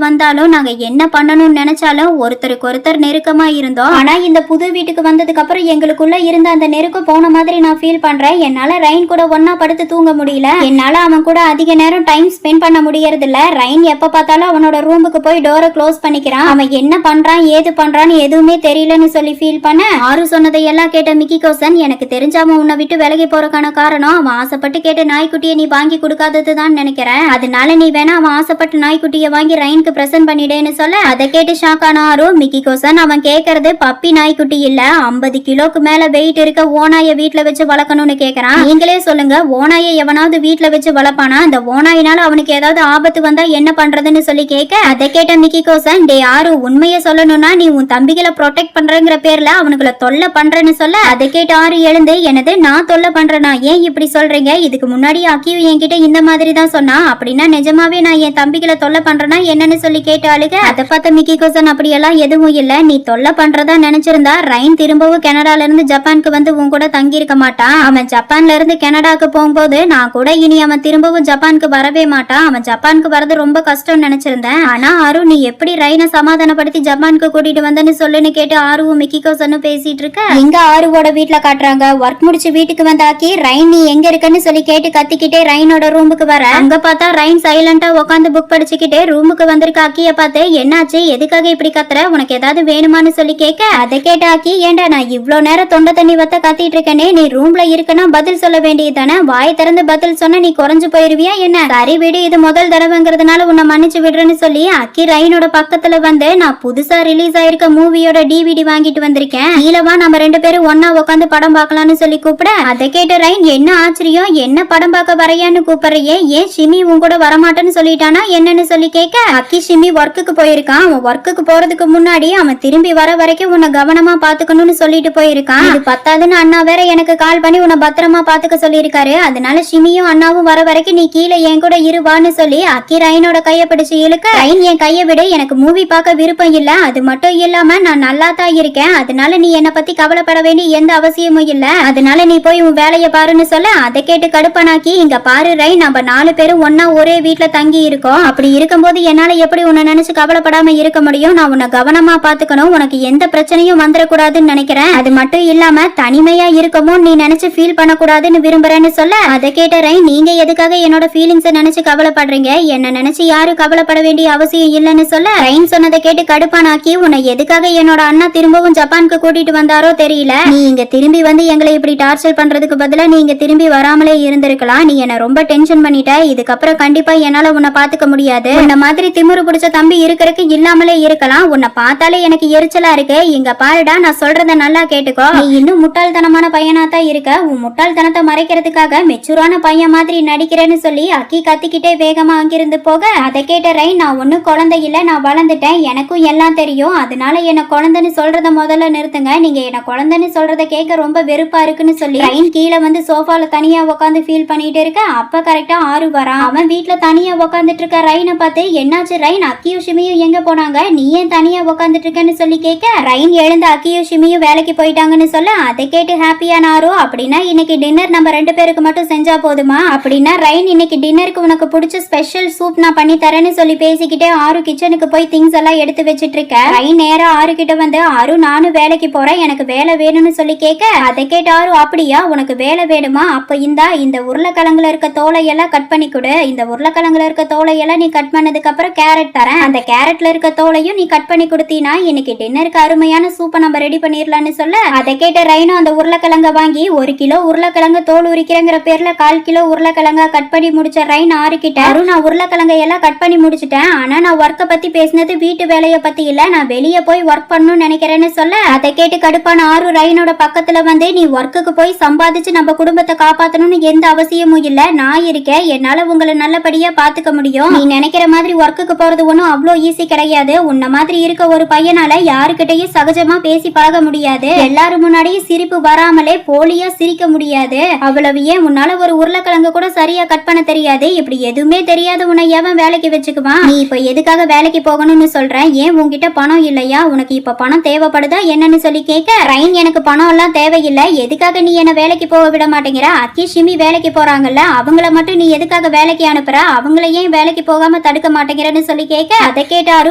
வந்தாலும் நாங்க என்ன பண்ணணும்னு நினைச்சாலும் ஒருத்தருக்கு ஒருத்தர் நெருக்கமா இருந்தோம், ஆனா இந்த புது வீட்டுக்கு வந்ததுக்கு அப்புறம் எங்களுக்குள்ள இருந்த அந்த நெருக்கம் போன மாதிரி நான் ஃபீல் பண்றேன், என்னால ரைன் கூட ஒன்னா படுத்து தூங்க முடியல, என்னால அவன் கூட அதிக நேரம் டைம் ஸ்பெண்ட் பண்ண முடியறது இல்ல, ரைன் எப்ப பார்த்தாலும் அவனோட ரூமுக்கு போய் டோரை க்ளோஸ் பண்ணிக்கிறான், அவன் என்ன பண்றான் ஏது பண்றான்னு எதுவுமே தெரியலன்னு சொல்லி ஃபீல் பண்ண ஆறு சொன்னதை எல்லாம் கேட்ட மிக்கிகோ-சன், எனக்கு தெரிஞ்ச அவன் உன்னை விட்டு விலகி போறதுக்கான காரணம் அவன் ஆசைப்பட்டு கேட்ட நாய்க்குட்டியை நீ வாங்கி கொடுக்காததுதான் நினைக்கிறேன், அதனால நீ வேணா அவன் ஆசைப்பட்டு நாய்க்குட்டியை வாங்கி ரைனுக்கு பிரசன்ட் பண்ணிடேன்னு சொல்ல அதை கேட்டு ஷாக் ஆன ஆறு, மிக்கிகோ-சன் அவன் கேட்கறது பப்பி நாய்க்குட்டி இல்ல, 50 கிலோக்கு மேல வெயிட் இருக்க ஓநாய வீட்டுல வச்சு வளர்க்கணும்னு கேக்குறான், நீங்களே சொல்லுங்க, ஓநாயை எவனாவது வீட்டுல வச்சு வளர்ப்பானா, அந்த ஓநாயினால அவனுக்கு ஏதாவது ஆபத்து வந்தா என்ன பண்றதுன்னு சொல்லி கேட்க அதை கேட்ட மிக்கிகோ-சன், டே ஆறு உண்மையை சொல்லணும்னா நீ உன் தம்பிகளை ப்ரொடெக்ட் பண்றங்கிற பேர்ல அவனுக்குள்ள தொல்லை பண்றேன்னு சொல்ல அதை கேட்டு ஆறு எழுந்து, எனது நான் தொல்லை பண்றேனா, ஏன் இப்படி சொல்றீங்க, இதுக்கு முன்னாடி அக்கியும் என்கிட்ட இந்த மாதிரி தான் சொன்னா, அப்படின்னா நிஜமாவே நான் என் தம்பிகளை தொல்லை பண்றேனா என்னன்னு சொல்லி கேட்டு அழுக அதை பார்த்த மிக்கிகோ-சன், அப்படியெல்லாம் எதுவும் இல்ல, நீ தொல்லை பண்றதா நினைச்சிருந்தா ரைன் திரும்பவும் கனடால இருந்து ஜப்பானுக்கு வந்து உன் கூட தங்கி இருக்க மாட்டான், அவன் ஜப்பான்ல இருந்து கனடாக்கு போகும்போது நான் கூட இனி அவன் திரும்பவும் ஜப்பானுக்கு வரவே மாட்டான், அவன் ஜப்பானுக்கு வரது ரொம்ப கஷ்டம் நினைச்சிருந்தேன், ஆனா ஆரு நீ எப்படி ரைனை சமாதானப்படுத்தி ஜப்பானுக்கு கூட்டிட்டு வந்தன்னு சொல்லுன்னு கேட்டு ஆருவும் மிக்கிகோ-சன்னும் பேசிட்டு இருக்க எங்க ஆருவோட வீட்டுல காட்டுறாங்க, ஒர்க் முடிச்சு வீட்டுக்கு வந்தாக்கி ரைன் நீ எங்க இருக்கன்னு சொல்லி கேட்டு கத்திக்கிட்டே ரைனோட ரூமுக்கு வர அங்க பார்த்தா ரைன் சைலண்டா உட்காந்து புக் படிச்சுக்கிட்டே ரூமுக்கு வந்திருக்க அக்கிய பார்த்து, என்னாச்சு எதுக்காக இப்படி கத்துற, உனக்கு ஏதாவது வேணுமான்னு சொல்லி கேட்க அதை கேட்ட அக்கி, ஏண்டா நான் இவ்ளோ நேரம் தொண்டை தண்ணி வத்த கத்திட்டு இருக்கேனே, நீ ரூம்ல இருக்கனா பதில் சொல்ல வேண்டியது தானே, வாய் திறந்து பதில் சொன்ன நீ குறைஞ்சு போயிருவியா என்ன, சரி விடு இது முதல் தடவைங்கிறதுனால உன்னை மன்னிச்சு விடுறேன்னு சொல்லி அக்கி ரைனோட பக்கத்துல வந்து, நான் புதுசா ரிலீஸ் ஆயிருக்க மூவியோட டிவிடி வாங்கிட்டு வந்திருக்கேன், நீலவா நம்ம 2 பேரும் ஒன்னா உட்காந்து படம் பார்க்கலாம்னு சொல்லி கூப்பிட அதை கேட்ட ரைன், என்ன ஆச்சரியம், என்ன படம் பார்க்க வரையான்னு கூப்பிடுறையே, ஏன் ஷிமி உன் கூட வரமாட்டேன்னு சொல்லிட்டானா என்னன்னு சொல்லி கேட்க அக்கி ஷிமி ஒர்க்குக்கு போயிருக்கான், அவன் ஒர்க்குக்கு போறதுக்கு முன்னாடி அவன் திரும்பி வர வரைக்கும் உன்னை கவனமா பாத்துக்கணும்னு சொல்லிட்டு போயிருக்கான், இது பத்தாதுன்னு அண்ணா வேற எனக்கு கால் பண்ணி உன்னை பத்திரமா பாத்துக்க சொல்லியிருக்காரு, அதனால ஷிமியும் அண்ணாவும் வர வரைக்கும் நீ கீழே என் கூட இருவான்னு சொல்லி அக்கி ரைனோட கைய பிடிச்சு இழுக்க ரைன், என் கைய விட எனக்கு மூவி பார்க்க விருப்பம் இல்ல, அது மட்டும் இல்லாம நான் நல்லா தான் இருக்கேன், அதனால நீ என்னை பத்தி கவலைப்பட வேண்டிய எந்த அவசியமும் இல்ல, அதனால நீ போய் உன் வேலையை பாருன்னு சொல்ல அதை கேட்டு கடுப்பானாக்கி, இங்க பாரு ரைன் நம்ம 4 பேரும் ஒன்னா ஒரே வீட்டுல தங்கி இருக்கோம், அப்படி இருக்கும்போது என்னால எப்படி உன்னை நினைச்சு கவலைப்படாம இருக்க முடியும், நான் உன்னை கவனமா பாத்துக்கணும், உனக்கு எந்த பிரச்சனையும் வந்துடக்கூடாதுன்னு நினைக்கிறேன், அது மட்டும் இல்லாம தனிமையா இருக்கமோ நீ நினைச்சு ஃபீல் பண்ணக்கூடாதுன்னு விரும்புறேன்னு சொல்ல அதை கேட்ட ரைன், நீங்க எதுக்காக என்னோட ஃபீலிங்ஸை நினைச்சு கவலைப்படுறீங்க, என்ன நினைச்சு யாரும் கவலைப்பட வேண்டிய அவசியம் இல்லைன்னு சொல்ல ரைன் சொன்னதை கேட்டு கடுப்பானாக்கி, உன்னை எதுக்காக என்னோட அண்ணா திரும்பவும் ஜப்பானுக்கு கூட்டிட்டு வந்தாரோ தெரியல, நீ இங்க திரும்பி வந்து எங்களை இப்படி டார்ச்சர் பண்றதுக்கு பதிலா நீ இங்க திரும்பி வராமலே இருந்திருக்கலாம், நீ என்ன ரொம்ப டென்ஷன் பண்ணிட்ட, இதுக்கப்புறம் கண்டிப்பா என்னால உன்னை பாத்துக்க முடியாது, உன்ன மாதிரி திமிரு பிடிச்ச தம்பி இருக்கிறதுக்கு இல்லாமலே இருக்கலாம், உன்னை பார்த்தாலே எனக்கு எரிச்சலா இருக்கு, இங்க பாருடா நான் சொல்றத நல்லா கேட்டுக்கோ, நீ இன்னும் முட்டாள்தனமான பையனா தான் இருக்க, உன் முட்டாள்தனத்தை மறைக்கிறதுக்காக மெச்சூரான பையன் மாதிரி நடிக்கிறேன்னு சொல்லி அக்கி கத்திக்கிட்டே வேகமா அங்கிருந்து போக அதை கேட்ட ரைன், நான் ஒன்னும் குழந்தை இல்ல, நான் வளர்ந்துட்டேன், எனக்கும் எல்லாம் தெரியும், அதனால என்ன குழந்தைன்னு சொல்றத முதல்ல நிறுத்துங்க, நீங்க என்ன குழந்தைன்னு சொல்றத கேட்க ரொம்ப வெறுப்பா இருக்குன்னு சொல்லி ரைன் கீழே வந்து சோஃபால தனியா உட்காந்து ஃபீல் பண்ணிட்டு இருக்க அப்ப கரெக்டா ஆறு வரான், அவன் வீட்டுல தனியா உட்காந்துட்டு இருக்க ரைனை பார்த்து, என்னாச்சு ரைன் அக்கியும் ஷிமியும் எங்க போனாங்க, நீ ஏன் தனியா உட்காந்துட்டு இருக்கன்னு சொல்லி கேட்க ரைன் எழுந்து அக்கியும் ஷிமியும் வேலைக்கு போயிட்டாங்கன்னு சொல்ல அதை கேட்டு ஹாப்பியான ஆறு, அப்படின்னா இன்னைக்கு டின்னர் நம்ம 2 பேருக்கு மட்டும் செஞ்சா போதுமா, அப்படின்னா ரைன் இன்னைக்கு டின்னருக்கு உனக்கு பிடிச்ச ஸ்பெஷல் சூப் நான் பண்ணி தரேன்னு சொல்லி பேசிக்கிட்டே ஆறு கிச்சனுக்கு போய் திங்ஸ் எல்லாம் எடுத்து வச்சிட்டு இருக்க ரைன் நேரா ஆறு கிட்ட வந்து, ஆறு நானும் வேலைக்கு போறேன், எனக்கு வேலை வேணும்னு சொல்லி கேட்க அதை கேட்ட ஆறு, அப்படியா உனக்கு வேலை வேணுமா, அப்ப இந்த உருளைக்கிழங்குல இருக்க தோலையெல்லாம் கட் பண்ணி கொடு, இந்த உருளைக்கிழங்குல இருக்க தோலையெல்லாம் நீ கட் பண்ணதுக்கு அப்புறம் கேரட் தரேன், அந்த கேரட்ல இருக்க தோலையும் நீ கட் பண்ணி கொடுத்தீனா இன்னைக்கு டின்னருக்கு அருமையான சூப்பை நம்ம ரெடி பண்ணிடலாம்னு சொல்ல அதை கேட்ட ரைனும் அந்த உருளைக்கிழங்க வாங்கி 1 கிலோ உருளைக்கிழங்கு தோல் உரிக்கிறங்கிற பேர்ல 1/4 கிலோ உருளைக்கிழங்கா கட் பண்ணி முடிச்ச ரைன் ஆறு கிட்ட, நான் உருளைக்கிழங்க எல்லாம் கட் பண்ணி முடிச்சிட்டேன், ஆனா நான் ஒர்க்கை பத்தி பேசினது வீட்டு வேலையை பத்தி இல்ல, நான் வெளியே போய் ஒர்க் பண்ணணும்னு நினைக்கிறேன்னு சொல்ல அதை கேட்டு கடுப்பான ஆறு ரைனோட பக்கத்துல வந்து, நீ ஒர்க்குக்கு போய் சம்பாதிச்சு நம்ம குடும்பத்தை காப்பாத்தணும்னு எந்த அவசியமும் இல்ல, நான் இருக்கேன், என்னால உங்களை நல்லபடியா பாத்துக்க முடியும், நீ நினைக்கிற மாதிரி ஒர்க்குக்கு போறது ஒன்றும் அவ்வளோ ஈஸி கிடையாது. உன்ன மாதிரி இருக்க ஒரு பையனால யாருக்கிட்டையும் சகஜமா பேசி பழக முடியாது. எல்லாரும் முன்னாடியும் சிரிப்பு வராமலே போலியா சிரிக்க முடியாது. அவ்வளவு ஏன் உன்னால ஒரு உருளைக்கிழங்கு கூட சரியா கட் பண்ண தெரியாது. இப்படி எதுவுமே தெரியாத உன்னை எவன் வேலைக்கு வச்சுக்குவான்? நீ இப்ப எதுக்காக வேலைக்கு போகணும்னு சொல்றேன்? ஏன் உன்கிட்ட பணம் இல்லையா? உனக்கு இப்ப பணம் தேவைப்படுதா என்னன்னு சொல்லி கேட்க, ரைன் எனக்கு பணம் எல்லாம் தேவையில்லை, எதுக்காக நீ என்ன வேலைக்கு போக விட மாட்டேங்கிற? அக்கி ஷிமி வேலைக்கு போறாங்கல்ல, அவங்கள மட்டும் நீ எதுக்காக வேலைக்கு அனுப்புற? அவங்கள ஏன் வேலைக்கு போகாம தடுக்க மாட்டேங்கிறன்னு சொல்லி கேட்க, அதை கேட்டாரு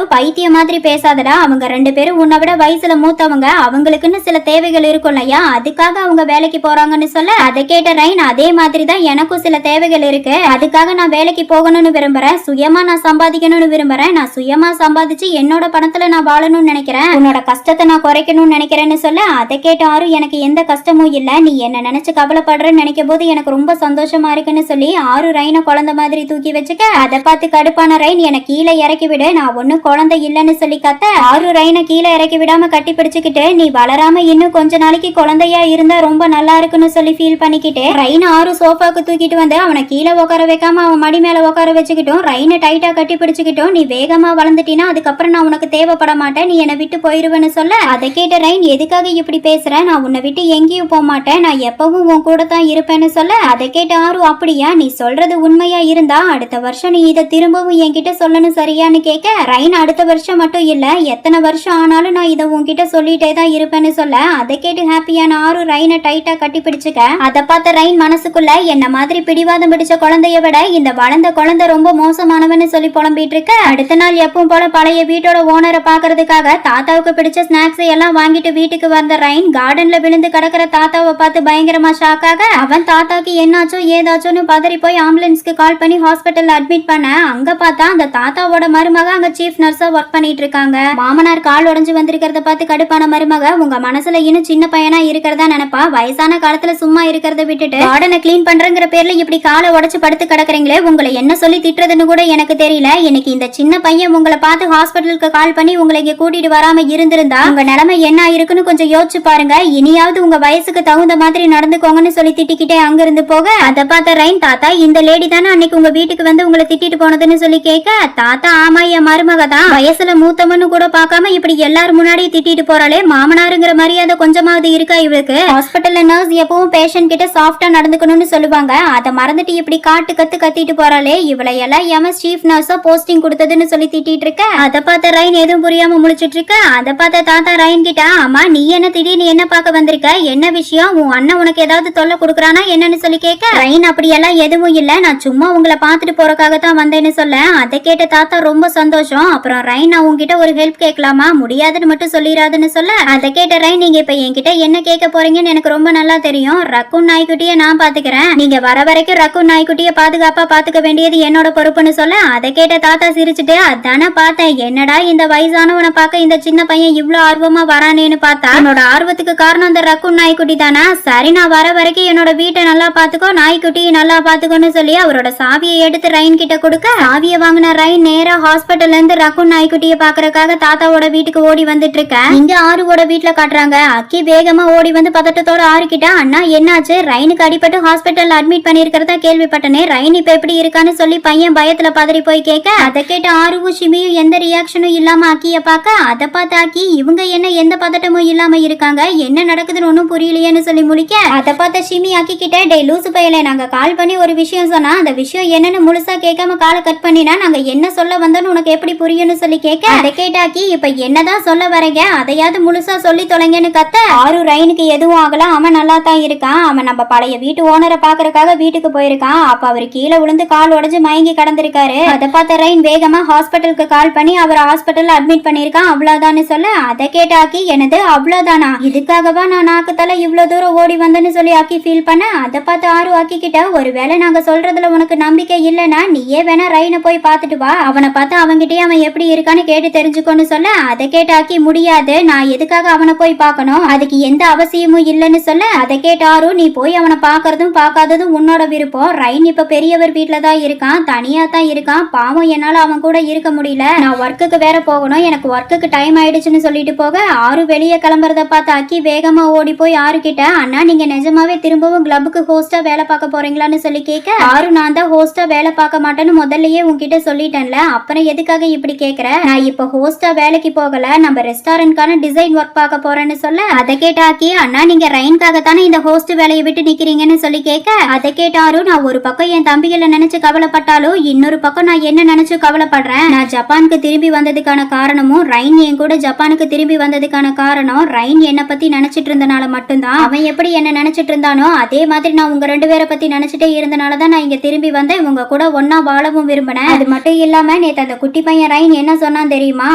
பைத்திய மாதிரி பேசாதடா, அவங்க 2 பேரும் உன்னை விட வயசுல மூத்தவங்க, அவங்களுக்குன்னு சில தேவைகள் இருக்கும் இல்லையா, அதுக்காக அவங்க வேலைக்கு போறாங்கன்னு சொல்ல, அதை கேட்ட ரைன் அதே மாதிரி தான் எனக்கும் சில தேவைகள் இருக்கு, அதுக்காக நான் வேலைக்கு போகணும்னு விரும்புறேன், சுயமா நான் சம்பாதிக்கணும்னு விரும்புறேன், நான் சுயமா சம்பாதிச்சு என்னோட பணத்துல நான் வாழணும்னு நினைக்கிறேன், உன்னோட கஷ்டத்தை நான் குறைக்கணும்னு நினைக்கிறேன்னு சொல்ல, அதை கேட்டாரு எனக்கு எந்த கஷ்டமும் இல்ல, நீ என்ன நினைச்சு கவலைப்படுறன்னு நினைக்கும் போது எனக்கு ரொம்ப சந்தோஷமா இருக்குன்னு சொல்லி ஆறு ரைனை குழந்தை மாதிரி தூக்கி வச்சுக்க, அதை பார்த்து கடுப்பான ரைன் என்னை கீழே இறக்கி விடு, நான் ஒன்னும் குழந்தை இல்லைன்னு சொல்லி கத்த, ஆறு ரைனை கீழே இறக்கி விடாம கட்டி பிடிச்சுக்கிட்டு, நீ வளராம இன்னும் கொஞ்ச நாளைக்கு குழந்தையா இருந்தா ரொம்ப நல்லா இருக்குன்னு சொல்லி ஃபீல் பண்ணிக்கிட்டு ரைன் ஆறு சோஃபாக்கு தூக்கிட்டு வந்து அவனை கீழே உட்கார வைக்காம அவன் மடி மேல உட்கார வச்சுக்கிட்டோம், ரைனை டைட்டா கட்டி பிடிச்சுக்கிட்டோம், நீ வேகமா வளர்ந்துட்டினா அதுக்கப்புறம் நான் உனக்கு தேவைப்பட மாட்டேன், நீ என்னை விட்டு போயிருவேன்னு சொல்ல, அதை கேட்ட ரைன் எதுக்காக இப்படி பேசுற, நான் உன்னை விட்டு எங்கேயும் போக மாட்டேன், நான் எப்பவும் உன் கூட தான் இருப்பேன்னு சொல்ல, அதை கேட்ட ஆறு அப்படியா, நீ சொல்றது உண்மையா இருந்தா அடுத்த வருஷம் நீ இதை திரும்பவும் என்கிட்ட சொல்லணும் சரியான்னு கேட்க, ரைன் அடுத்த வருஷம் மட்டும் இல்ல எத்தனை வருஷம் ஆனாலும் நான் இதை உன்கிட்ட சொல்லிட்டே தான் இருப்பேன்னு சொல்ல, அதை கேட்டு ஹாப்பியான ஆறு ரைனை டைட்டா கட்டி பிடிச்சுக்க, அதை பார்த்த ரைன் மனசுக்குள்ள என்ன மாதிரி பிடிவாதம் பிடிச்ச குழந்தைய விட இந்த வளர்ந்த குழந்தை ரொம்ப மோசமானவன்னு சொல்லி புலம்பிட்டு இருக்க, அடுத்த நாள் எப்பவும் போல பழைய வீட்டோட ஓனரை பாக்குறதுக்காக தாத்தாவுக்கு பிடிச்ச ஸ்நாக்ஸ் எல்லாம் வாங்கிட்டு வீட்டுக்கு வந்த ரைன் கார்டன்ல விழுந்து கிடக்கிற தாத்தாவை பார்த்து பயங்கரமா ஷாக்காக, அவன் தாத்தாக்கு என்னாச்சோ ஏதாச்சோன்னு பதறி போய் ஆம்புலன்ஸ்க்கு கால் பண்ணி ஹாஸ்பிட்டல்ல அட்மிட் பண்ண, அங்க பார்த்தா அந்த தாத்தாவோட மருமக அங்க சீஃப் நர்ஸா ஒர்க் பண்ணிட்டு இருக்காங்க. மாமனார் கால் உடைஞ்சு வந்திருக்கிறத பார்த்து கடுப்பான மருமக, உங்க மனசுல இன்னும் சின்ன பையனா இருக்கிறதா நினைப்பா, வயசான காலத்துல சும்மா இருக்கிறத விட்டுட்டு கார்டனை கிளீன் பண்றங்கிற பேர்ல இப்படி காலை உடைச்சு படுத்து கிடக்குறீங்களே, உங்களை என்ன சொல்லி திட்டுறதுன்னு கூட எனக்கு தெரியல, இன்னைக்கு இந்த சின்ன பையன் உங்களை பார்த்து ஹாஸ்பிட்டலுக்கு கால் பண்ணி உங்களை இங்க கூட்டிட்டு வராம இருந்திருந்தா உங்க நிலைமை என்ன இருக்குன்னு கொஞ்சம் யோசிச்சு பாருங்க, இனியாவது உங்க வயசுக்கு தகுந்த மாதிரி நடந்துக்கோங்கன்னு சொல்லி திட்டிக்கிட்டே அங்கிருந்து போக, அதை பார்த்த ரைன் தாத்தா இந்த லேடி தானே அன்னைக்கு உங்க வீட்டுக்கு வந்து உங்களை திட்டிட்டு போனதுன்னு சொல்லி கேட்க, தாத்தா ஆமா என் மருமக தான், வயசுல மூத்தவன்னு கூட பார்க்காம இப்படி எல்லாரும் முன்னாடி திட்டிட்டு போறாளே, மாமனாருங்கிற மரியாதை கொஞ்சமாவது இருக்கா இவளுக்கு? ஹாஸ்பிட்டல்ல நர்ஸ் எப்பவும் பேஷண்ட் கிட்ட சாஃப்டா நடந்துக்கணும்னு சொல்லுவாங்க, அதை மறந்துட்டு இப்படி காட்டு கத்து கத்திட்டு போறாளே, இவளை எல்லாம் எமஸ் சீஃப் நர்ஸா போஸ்டிங் கொடுத்ததுன்னு சொல்லி திட்டிட்டு இருக்க, அதை பார்த்த ரைன் எதுவும் புரியாம முழிச்சிட்டு இருக்க, அதை பார்த்த தாத்தா ரைன் கிட்ட, ஆமா நீ என்ன திடீர்னு என்ன பார்க்க வந்திருக்க, என்ன விஷயம், உன் அண்ணன் உனக்கு ஏதாவது தொல்லை கொடுக்குறானா என்னன்னு சொல்லி கேட்க, ரைன் அப்படியெல்லாம் எதுவும் இல்ல, நான் சும்மா உங்களை பார்த்துட்டு போறதுக்காக தான் வந்தேன்னு சொல்ல, அதை கேட்ட தாத்தா ரொம்ப சந்தோஷம், அப்புறம் ரைன் நான் உங்ககிட்ட ஒரு ஹெல்ப் கேட்கலாமா, முடியாதுன்னு மட்டும் சொல்லிடாதுன்னு சொல்ல, அதை கேட்ட ரைன் நீங்க இப்ப என்கிட்ட என்ன கேட்க போறீங்கன்னு எனக்கு ரொம்ப நல்லா தெரியும், ரக்கூன் நாய்க்குட்டியை நான் பாத்துக்கிறேன், நீங்க வர வரைக்கும் ரக்கூன் நாய்க்குட்டியை பாதுகாப்பா பாத்துக்க வேண்டியது என்னோட பொறுப்புன்னு சொல்ல, அதை கேட்ட தாத்தா சிரிச்சுட்டு, அதானே பார்த்தேன், என்னடா இந்த வயசானவனை பார்க்க இந்த சின்ன பையன் இவ்வளவு ஆர்வமா வரானேன்னு பார்த்தா, என்னோட ஆர்வத்துக்கு காரணம் அந்த ரக்கூன் நாய்க்குட்டி தானா, சரி நான் வர வரைக்கும் என்னோட வீட்டை நல்லா பாத்துக்கோ, நாய்க்குட்டியை நல்லா பாத்துக்கோன்னு சொல்லி அவரோட சாவியை எடுத்து ரைன் கிட்ட கொடுக்க, சாவியை வாங்கின ரைன் நேரா ஹாஸ்பிட்டல்ல இருந்து ரக்கூன் நாய்க்குட்டியை பாக்குறதுக்காக தாத்தாவோட வீட்டுக்கு ஓடி வந்துட்டு இருக்க, இங்க ஆறுவோட வீட்டுல காட்டுறாங்க, அக்கி வேகமா ஓடி வந்து பதட்டத்தோட ஆறு கிட்ட, அண்ணா என்னாச்சு, ரைனுக்கு அடிபட்டு ஹாஸ்பிட்டல்ல அட்மிட் பண்ணிருக்கிறதா கேள்விப்பட்டனே, ரைன் இப்ப எப்படி இருக்கான்னு சொல்லி பையன் பயத்துல பதறி போய் கேட்க, அதை கேட்ட ஆறுவும் ஷிமியும் எந்த ரியாக்ஷனும் இல்லாம அக்கிய பாக்க, அதை பார்த்து ஆக்கி இவங்க என்ன எந்த பதட்டமும் இல்லாம இருக்காங்க, என்ன நடக்குதுன்னு ஒன்னும் புரியலையேன்னு சொல்லி முடிக்க, அதை பார்த்த ஷிமி ஆக்கி கிட்ட, டே லூசு பையலே, நாங்க கால் பண்ணி ஒரு விஷயம் சொன்னா அந்த விஷயம் என்னன்னு முழுசா கேட்காம காலை கட் பண்ணினா நாங்க என்ன சொல்ல வந்தோன்னு உனக்கு எப்படி புரியும்னு சொல்லி கேட்க, அதை கேட்டாக்கி இப்ப என்னதான் சொல்ல வரீங்க, அதையாவது முழுசா சொல்லி தொலைங்கன்னு கத்த, ஆறு ரைனுக்கு எதுவும் ஆகல, அவன் நல்லா தான் இருக்கான், அவன் நம்ம பழைய வீட்டு ஓனரை பாக்குறதுக்காக வீட்டுக்கு போயிருக்கான், அப்ப அவர் கீழே விழுந்து கால் உடைஞ்சு மயங்கி கடந்திருக்காரு, அதை பார்த்த ரைன் வேகமா ஹாஸ்பிட்டலுக்கு கால் பண்ணி அவர் ஹாஸ்பிட்டல்ல அட்மிட் பண்ணிருக்கான், அவ்வளவுதான்னு சொல்ல, அதை கேட்டாக்கி எனது அவ்வளவுதானா, இதுக்காகவா நான் நாக்குத்தால இவ்வளவு தூரம் ஓடி வந்தேன்னு சொல்லி ஆக்கி ஃபீல் பண்ண, அதை பார்த்து ஆறு ஆக்கி கிட்ட, ஒருவேளை நாங்க சொல்றதுல உனக்கு நம்பிக்கை இல்லைன்னா நீயே வேணா ரைனை போய் பார்த்துட்டு வா, அவனை பார்த்து அவன்கிட்டயே அவன் எப்படி இருக்கான்னு கேட்டு தெரிஞ்சுக்கோன்னு சொல்ல, அதை கேட்டு ஆக்கி முடியாது, நான் எதுக்காக அவனை போய் பார்க்கணும், அதுக்கு எந்த அவசியமும் இல்லைன்னு சொல்ல, அதை கேட்டு ஆறு நீ போய் அவனை பார்க்கறதும் பார்க்காததும் உன்னோட விருப்பம், ரைன் இப்ப பெரியவர் வீட்டுல தான் இருக்கான், தனியா தான் இருக்கான், பாவம் என்னால அவன் கூட இருக்க முடியல, நான் ஒர்க்குக்கு வேற போகணும், எனக்கு ஒர்க்குக்கு டைம் ஆயிடுச்சுன்னு சொல்லிட்டு போக, ஆறு வெளியே கிளம்புறத பார்த்து அக்கி வேகமா ஓடி போய் ஆறு கிட்ட, அண்ணா நீங்க நிஜமாவே திரும்பவும் கிளப்புக்கு ஹோஸ்டா வேலை பார்க்க போறீங்களான்னு சொல்லி கேட்க, ஆறு நான் தான் ஹோஸ்டா வேலை பார்க்க மாட்டேன்னு முதல்லயே உங்ககிட்ட உன்கிட்ட சொல்லிட்டேன்ல, அப்புறம் எதுக்காக இப்படி கேக்குற? நான் இப்ப ஹோஸ்டா வேலைக்கு போகல, நம்ம ரெஸ்டாரண்ட்கான டிசைன் ஒர்க் பார்க்க போறேன்னு சொல்ல, அதை கேட்ட ஆக்கி, அண்ணா நீங்க ரைன்காக தானே இந்த ஹோஸ்ட் வேலையை விட்டு நிக்கிறீங்கன்னு சொல்லி கேட்க, அதை கேட்டாரு. நான் ஒரு பக்கம் என் தம்பிகளை நினைச்சு கவலைப்பட்டாலும் இன்னொரு பக்கம் நான் என்ன நினைச்சு கவலைப்படுறேன். நான் ஜப்பானுக்கு திரும்பி வந்ததுக்கான காரணமும் ரைன் என் கூட ஜப்பானுக்கு திரும்பி வந்ததுக்கான காரணம் ரைன் என்ன பத்தி நினைச்சிட்டு இருந்தனால மட்டும்தான். அவன் எப்படி என்ன நினைச்சிட்டு இருந்தானோ அதே மாதிரி நான் உங்க 2 பேரை பத்தி நினைச்சிட்டே இருந்தனாலதான் நான் இங்க திரும்பி வந்தேன். உங்க கூட ஒன்னா வாழவும் விரும்பினேன். அது மட்டும் இல்லாம நேத்து அந்த குட்டி பையன் ரைன் என்ன சொன்னான் தெரியுமா?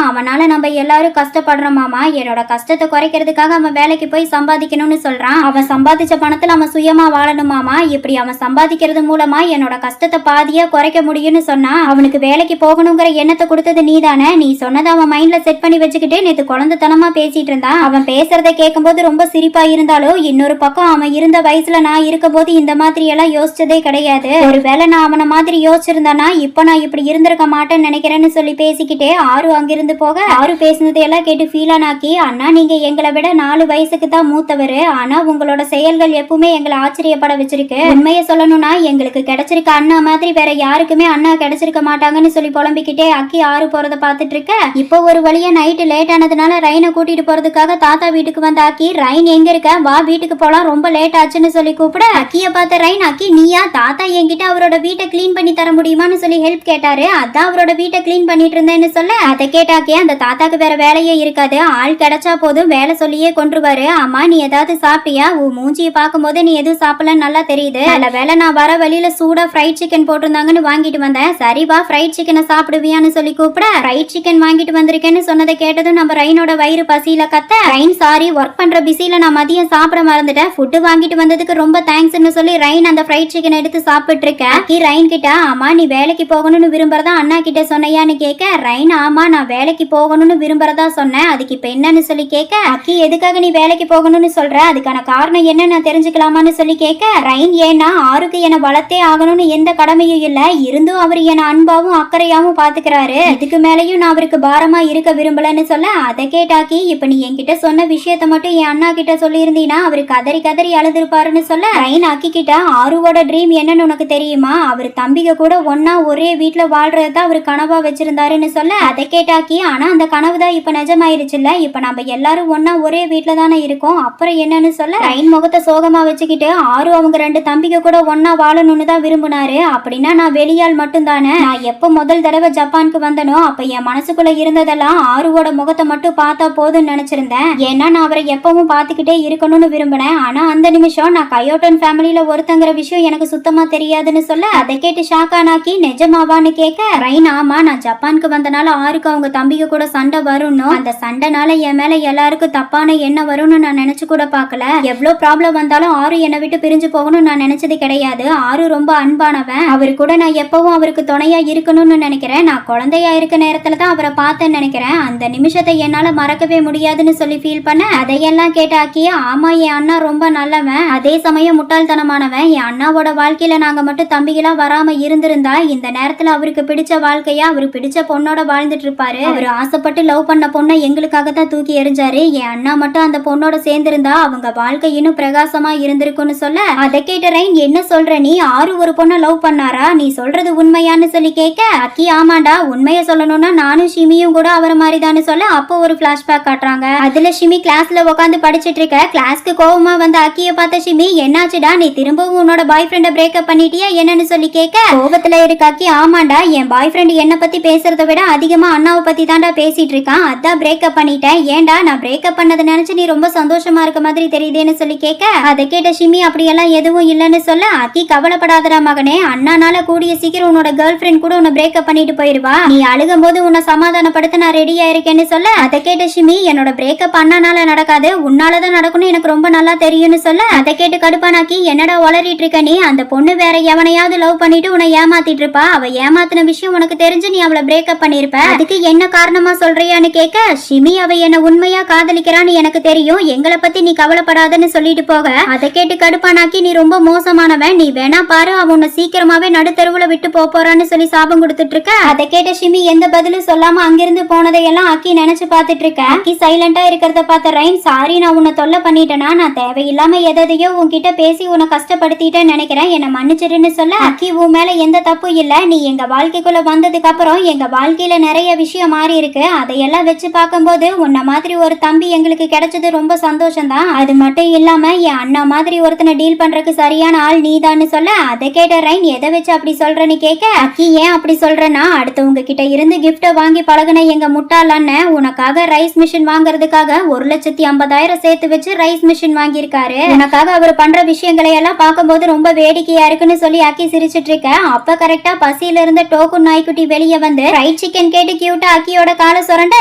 அவனால நம்ம எல்லாரும் கஷ்டப்படுறோம் மாமா, என்னோட கஷ்டத்தை குறைக்கிறதுக்காக அவன் வேலைக்கு போய் சம்பாதிக்கணும்னு சொல்றான். அவன் சம்பாதிச்ச பணத்துல அவன் சுயமா வாழணுமாமா. இப்படி அவன் சம்பாதிக்கிறது மூலமா என்னோட கஷ்டத்தை பாதியா குறைக்க முடியும்னு சொன்னா. அவனுக்கு வேலைக்கு போகணுங்கிற எண்ணத்தை கொடுத்தது நீதானே. நீ சொன்னதை அவன் மைண்ட்ல செட் பண்ணி வச்சுக்கிட்டே நேத்து குழந்தைத்தனமா பேசிட்டு இருந்தான். அவன் பேசுறத கேட்கும்போது ரொம்ப சிரிப்பா இருந்தாலும் இன்னொரு பக்கம் அவன் இருந்த வயசுல நான் இருக்கும் போது இந்த மாதிரி எல்லாம் யோசிச்சதே கிடையாது. ஒருவேளை நான் அவனை மாதிரி யோசிச்சிருந்தானா இப்ப நான் இப்படி இருந்திருக்க மாட்டேன்னு நினைக்கிறேன்னு சொல்லி பேசிக்கிட்டே ஆறு அங்கிருந்து போக, ஆறு பேசினதையெல்லாம் கேட்டு ஃபீலானாக்கி, அண்ணா நீங்க எங்களை விட 4 வயசுக்கு தான் மூத்தவர், ஆனா உங்களோட செயல்கள் எப்பவுமே எங்களை ஆச்சரியப்பட வச்சிருக்கு. உண்மையை சொல்லணும்னா எங்களுக்கு கிடைச்சிருக்க அண்ணா மாதிரி வேற யாருக்குமே அண்ணா கிடைச்சிருக்க மாட்டாங்கன்னு சொல்லி புலம்பிக்கிட்டே அக்கி ஆறு போறத பாத்துட்டு இருக்க. இப்போ ஒரு வழியா நைட்டு லேட் ஆனதுனால ரைனை கூட்டிட்டு போறதுக்காக தாத்தா வீட்டுக்கு வந்த அக்கி, ரைன் எங்க இருக்க, வா வீட்டுக்கு போலாம், ரொம்ப லேட் ஆச்சுன்னு சொல்லி கூப்பிட, அக்கிய பார்த்த ரைன், அக்கி நீயா? தாத்தா என்கிட்ட அவரோட வீட்டை கிளீன் பண்ணி தர முடியுமான்னு சொல்லி ஹெல்ப் கேட்டாரு, அதான் அவரோட வீட்டை கிளீன் பண்ணிட்டு இருந்தேன்னு சொல்ல, அதை கேட்டாக்கே அந்த தாத்தாக்கு வேற வேலையே இருக்காது, ஆள் கிடைச்சா போதும் வேலை சொல்லியே கொன்றுவாரு. அம்மா நீ ஏதாவது சாப்பிட்டியா? உன் மூஞ்சியை பார்க்கும் போது நீ எதுவும் சாப்பிடலன்னு நல்லா தெரியுது. நல்ல வேலை நான் வர வழியில சூடா ஃப்ரைட் சிக்கன் போட்டிருந்தாங்கன்னு வாங்கிட்டு வந்தேன். சரி வா ஃப்ரைட் சிக்கனை சாப்பிடுவியான்னு சொல்லி கூப்பிட, ஃப்ரைட் சிக்கன் வாங்கிட்டு வந்திருக்கேன்னு சொன்னதை கேட்டதும் நம்ம ரைனோட வயிறு பசியில கத்த, ரைன் சாரி ஒர்க் பண்ற பிஸியில நான் மதியம் சாப்பிட மறந்துட்டேன், ஃபுட்டு வாங்கிட்டு வந்ததுக்கு ரொம்ப தேங்க்ஸ்ன்னு சொல்லி ரைன் அந்த ஃப்ரைட் சிக்கன் எடுத்து சாப்பிட்டு இருக்கேன். அக்கி ரைன் கிட்ட, ஆமா நீ வேலைக்கு போகணும்னு விரும்புறதா அண்ணா கிட்ட சொன்னையான்னு கேட்க, ரைன் ஆமா நான் வேலைக்கு போகணும்னு விரும்புறதா சொன்னேன், அதுக்கு இப்ப என்னன்னு சொல்லி கேட்க, அக்கி எதுக்காக நீ வேலைக்கு போகணும்னு சொல்ற, அதுக்கான காரணம் என்ன நான் தெரிஞ்சுக்கலாமான்னு சொல்லி கேட்க, ரைன் ஏன்னா ஆருக்கு என்ன வளர்த்தே ஆகணும்னு எந்த கடமையும் இல்ல, இருந்தும் அவர் என்ன அன்பாவும் அக்கறையாவும் பாத்துக்கிறாரு, இதுக்கு மேலையும் நான் அவருக்கு பாரமா இருக்க விரும்பலன்னு சொல்ல, அதை கேட்டாக்கி இப்ப நீ என்கிட்ட சொன்ன விஷயத்த மட்டும் என் அண்ணா கிட்ட சொல்லி இருந்தீனா அவரு கதறி கதறி அழுதுருப்பாருன்னு சொல்ல, ரைன் அக்கி கிட்ட ஆருவோட ட்ரீம் என்னன்னு உனக்கு தெரியுமா, அவர் தம்பிக கூட ஒன்னா ஒரே வீட்டுல வாழ்றதுதான் அவர் கனவா வச்சிருந்தாருன்னு சொல்ல, அதை கேட்டாக்கி ஆனா அந்த கனவுதான் இப்ப நிஜமாயிருச்சுல்ல, இப்ப நம்ம எல்லாரும் ஒன்னா ஒரே வீட்டுல தானே இருக்கோம், அப்புறம் என்னன்னு சொல்ல, ரைன் முகத்தை சோகமா வச்சுக்கிட்டு, ஆறு அவங்க 2 தம்பிக கூட ஒன்னா வாழணும்னு தான் விரும்பினாரு, அப்படின்னா நான் வெளியால் மட்டும் தானே, நான் எப்ப முதல் தடவை ஜப்பானுக்கு வந்தனோ அப்ப என் மனசுக்குள்ள இருந்ததெல்லாம் ஆருவோட முகத்தை மட்டும் பார்த்தா போதும்னு நினைச்சிருந்தேன், ஏன்னா நான் அவரை எப்பவும் பார்த்துக்கிட்டே இருக்கணும்னு விரும்பினேன், ஆனா அந்த நிமிஷம் நான் கயோட்டன் ஃபேமிலியில ஒருத்தங்கிற விஷயம் எனக்கு சுத்தமா தெரியாதுன்னு சொல்ல, அதை கேட்டு ஷாக்கானாக்கி நிஜமாவான்னு கேட்க, ரைன் ஆமா நான் ஜப்பானுக்கு வந்தனால ஆருக்கு அவங்க தம்பிக கூட சண்டை வரும்னு, அந்த சண்டைனால என் மேல எல்லாருக்கும் தப்பான எண்ணம் வரும்னு நான் நினைச்சு கூட பார்க்கல, எவ்வளவு ப்ராப்ளம் வந்தாலும் ஆறு என்னை விட்டு பிரிஞ்சு போகணும்னு நான் நினைச்சது கிடையாது, ஆறு ரொம்ப அன்பானவன், அவரு கூட நான் எப்பவும் அவருக்கு துணையா இருக்கணும்னு நினைக்கிறேன், நான் குழந்தையா இருக்க நேரத்துல தான் அவரை பார்த்தேன்னு நினைக்கிறேன், அந்த நிமிஷத்தை என்னால மறக்கவே முடியாதுன்னு சொல்லி ஃபீல் பண்ண, அதையெல்லாம் கேட்டாக்கி ஆமா என் அண்ணா ரொம்ப நல்லவன், அதே சமயம் முட்டாள்தனமானவன், என் அண்ணாவோட வாழ்க்கையில நாங்க மட்டும் தம்பிகளா வராம இருந்திருந்தா இந்த நேரத்துல அவருக்கு பிடிச்ச வாழ்க்கையா அவரு பிடிச்ச பொண்ணோட வாழ்ந்துட்டு இருப்பாரு, அவரு ஆசைப்பட்டு லவ் பண்ண பொண்ணை எங்களுக்காக தான் தூக்கி எறிஞ்சாரு, என் அண்ணா மட்டும் அந்த பொண்ணோட சேர்ந்திருந்தா அவங்க வாழ்க்கை இன்னும் பிரகாசமா இருந்திருக்கும்னு சொல்ல, அதை கேட்ட ரைன் என்ன சொல்ற நீ, ஆறு ஒரு பொண்ணை லவ் பண்ணாரா, நீ சொல்றது உண்மையான்னு சொல்லி கேட்க, அக்கி ஆமாண்டா உண்மையை சொல்லணும்னா நானும் ஷிமியும் கூட அவரை மாதிரிதான்னு சொல்ல, அப்போ ஒரு பிளாஷ்பேக் காட்டுறாங்க, அதுல ஷிமி கிளாஸ்ல உட்காந்து படிச்சிட்டு இருக்க, கிளாஸ்க்கு கோவமா வந்த அக்கிய பார்த்த ஷிமி என்னாச்சுடா நீ திரும்பவும் உன்னோட பாய் ஃப்ரெண்டை பிரேக்கப் பண்ணிட்டியா என்னன்னு சொல்லி கேட்க, கோபத்துல இருக்க அக்கி ஆமாண்டா என் பாய் ஃப்ரெண்ட் என்ன பத்தி பேசுறதை விட அதிகமா அண்ணாவை பத்தி தாண்டா பேசிட்டு இருக்கான், அதான் பிரேக்கப் பண்ணிட்டேன், ஏண்டா நான் பிரேக்கப் பண்ணதை நினைச்சு நீ ரொம்ப சந்தோஷமா இருக்க மாதிரி தெரியுதுன்னு சொல்லி கேட்க, அதை கேட்ட ஷிமி அப்படியெல்லாம் எதுவும் இல்லைன்னு சொல்ல, அக்கி கவலைப்படாதடா மகனே, அண்ணானால கூடிய சீக்கிரம் உன்னோட கேர்ள் ஃப்ரெண்ட் கூட உன்னை பிரேக்கப் பண்ணிட்டு போயிருவா, நீ அழுகும் போது உன்னை சமாதானப்படுத்த நான் ரெடியா இருக்கேன்னு சொல்ல, அதை கேட்ட ஷிமி என்னோட பிரேக்கப் அண்ணானால நடக்காது உன்னாலதான் நடக்கும்னு எனக்கு ரொம்ப நல்லா தெரியும்னு சொல்ல, அதை கேட்டு கடுப்பானாக்கி என்னடா வளரிட்டு இருக்க நீ, அந்த பொண்ணு வேற எவனையாவது லவ் பண்ணிட்டு உன்னை ஏமாத்திட்டு இருப்பா, அவ ஏமாத்தின விஷயம் உனக்கு தெரிஞ்சு நீ அவளை பிரேக்கப் பண்ணிருப்ப, அதுக்கு என்ன காரணமா சொல்றியான்னு கேட்க, ஷிமி அவ என்ன உண்மையா காதலிக்கிறான்னு எனக்கு தெரியும், எங்களை பத்தி நீ கவலைப்படாதன்னு சொல்லிட்டு போக, அதை கேட்டு கடுப்பானாக்கி நீ ரொம்ப மோசமானவன், நீ வேணா பாரு அவ உன்னை சீக்கிரமாவே நடுத்தெருவுல விட்டு போறான்னு சொல்லி சாபம் கொடுத்துட்டு இருக்க, அதை கேட்ட ஷிமி எந்த பதிலும் சொல்லாம அங்கிருந்து போனதையெல்லாம் அக்கி நினைச்சு பார்த்துட்டு இருக்க, அக்கி சைலண்டா இருக்கிறத பார்த்த ரைன் சாரி நான் உன்னை தொல்லை பண்ணிட்டேனா, நான் தேவையில்லாம எதையோ உன்கிட்ட பேசி உன்னை கஷ்டப்படுத்திட்டேன்னு நினைக்கிறேன், என்னை மன்னிச்சிருன்னு சொல்ல, அக்கி உன் மேல எந்த தப்பு இல்ல, நீ எங்க எங்க வாழ்க்கைக்குள்ள வந்ததுக்கு அப்புறம் எங்க வாழ்க்கையில நிறைய விஷயம் மாறி இருக்கு. அதையெல்லாம் வச்சு பார்க்கும்போது உன்ன மாதிரி ஒரு தம்பி எங்களுக்கு கிடைச்சது ரொம்ப சந்தோஷம் தான். அது மட்டும் இல்லாம என் அண்ணா மாதிரி ஒருத்தனை டீல் பண்றதுக்கு சரியான ஆள் நீதான்னு சொல்ல, அதை கேட்ட ரைன் எதை வச்சு அப்படி சொல்றேன்னு கேட்க, அக்கி ஏன் அப்படி சொல்றேன்னா அடுத்தவங்க கிட்ட இருந்து கிஃப்ட வாங்கி பழகின எங்க முட்டாள் அண்ணன் உனக்காக ரைஸ் மிஷின் வாங்குறதுக்காக 1,50,000 சேர்த்து வச்சு ரைஸ் மிஷின் வாங்கியிருக்காரு. உனக்காக அவர் பண்ற விஷயங்களை எல்லாம் பார்க்கும்போது ரொம்ப வேடிக்கையா இருக்குன்னு சொல்லி அக்கி சிரிச்சிட்டு இருக்க. அப்ப கரெக்டா பசியில இருந்த டோக்கு நாய்க்குட்டி வெளியே வந்து ஃப்ரைட் சிக்கன் கேட்டு கியூட்டா அக்கியோட காலை சுரண்ட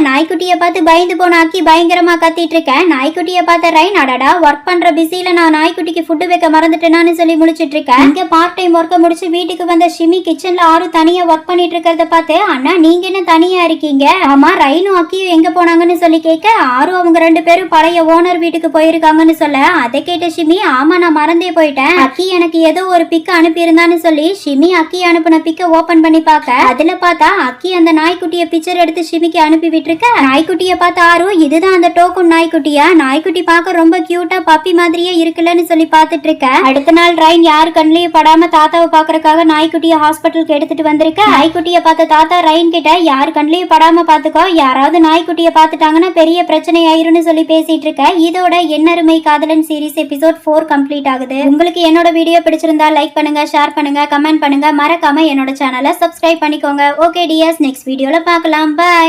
நாய்க்குட்டியை பார்த்து பயந்து போன அக்கி பயங்கரமா கத்திட்டு இருக்க. நாய்க்குட்டியை பார்த்த ரைன் அடடா ஒர்க் பண்ற பிஸியில நான் நாய்க்குட்டிக்கு ஃபுட்டு வைக்க மறந்துட்டேனான்னு சொல்லி முடிச்சிட்டு இருக்கேன். இங்க பார்ட் டைம் ஒர்க்க முடிச்சு வீட்டுக்கு வந்த ஷிமி கிச்சன்ல ஆறு தனியா ஒர்க் பண்ணிட்டு இருக்கிறத பார்த்து அண்ணா நீங்க என்ன தனியா இருக்கீங்க? ஆமா ரைனும் அக்கியும் எங்க போனாங்கன்னு சொல்லி கேட்க, ஆறு அவங்க 2 பேரும் பழைய ஓனர் வீட்டுக்கு போயிருக்காங்கன்னு சொல்ல, அதை கேட்ட ஷிமி ஆமா நான் மறந்தே போயிட்டேன், அக்கி எனக்கு ஏதோ ஒரு பிக்க அனுப்பி இருந்தான்னு சொல்லி ஷிமி அக்கி அனுப்பின பிக்க ஓபன் பண்ணி பார்க்க அதுல பார்த்தா அக்கி அந்த நாய்க்குட்டிய பிக்சர் எடுத்து ஷிமிக்கு அனுப்பி விட்டுருக்க. நாய்க்குட்டிய பார்த்த ஆறு இதுதான் அந்த டோக்கன் நாய்க்குட்டியா? நாய்க்குட்டி பார்க்க ரொம்ப கியூட்டா பப்பி மாதிரியே இருக்குல்லன்னு சொல்லி பார்த்துட்டு இருக்க. அடுத்த நாள் ரைன் யாரு கண்ணிலையும் படாம தாத்தாவை பாக்குறதுக்காக நாய்க்குட்டிய ஹாஸ்பிட்டலுக்கு எடுத்துட்டு வந்திருக்க. நாய்க்குட்டிய பார்த்த தாத்தா ரைன் கிட்ட யாரு கண்ணிலையும் படாம பாத்துக்கோ, யாராவது நாய்க்குட்டிய பார்த்துட்டாங்கன்னா பெரிய பிரச்சனை ஆயிரும்னு சொல்லி பேசிட்டு இருக்க. இதோட என்னருமை காதலன் சீரிஸ் எபிசோட் 4 கம்ப்ளீட் ஆகுது. உங்களுக்கு என்னோட வீடியோ பிடிச்சிருந்தா லைக் பண்ணுங்க, ஷேர் பண்ணுங்க, கமெண்ட் பண்ணுங்க, மறக்காம என்னோட சேனலை சப்ஸ்கிரைப் பண்ணிக்கோங்க. ஓகே டியர்ஸ், நெக்ஸ்ட் வீடியோல பார்க்கலாம். பை.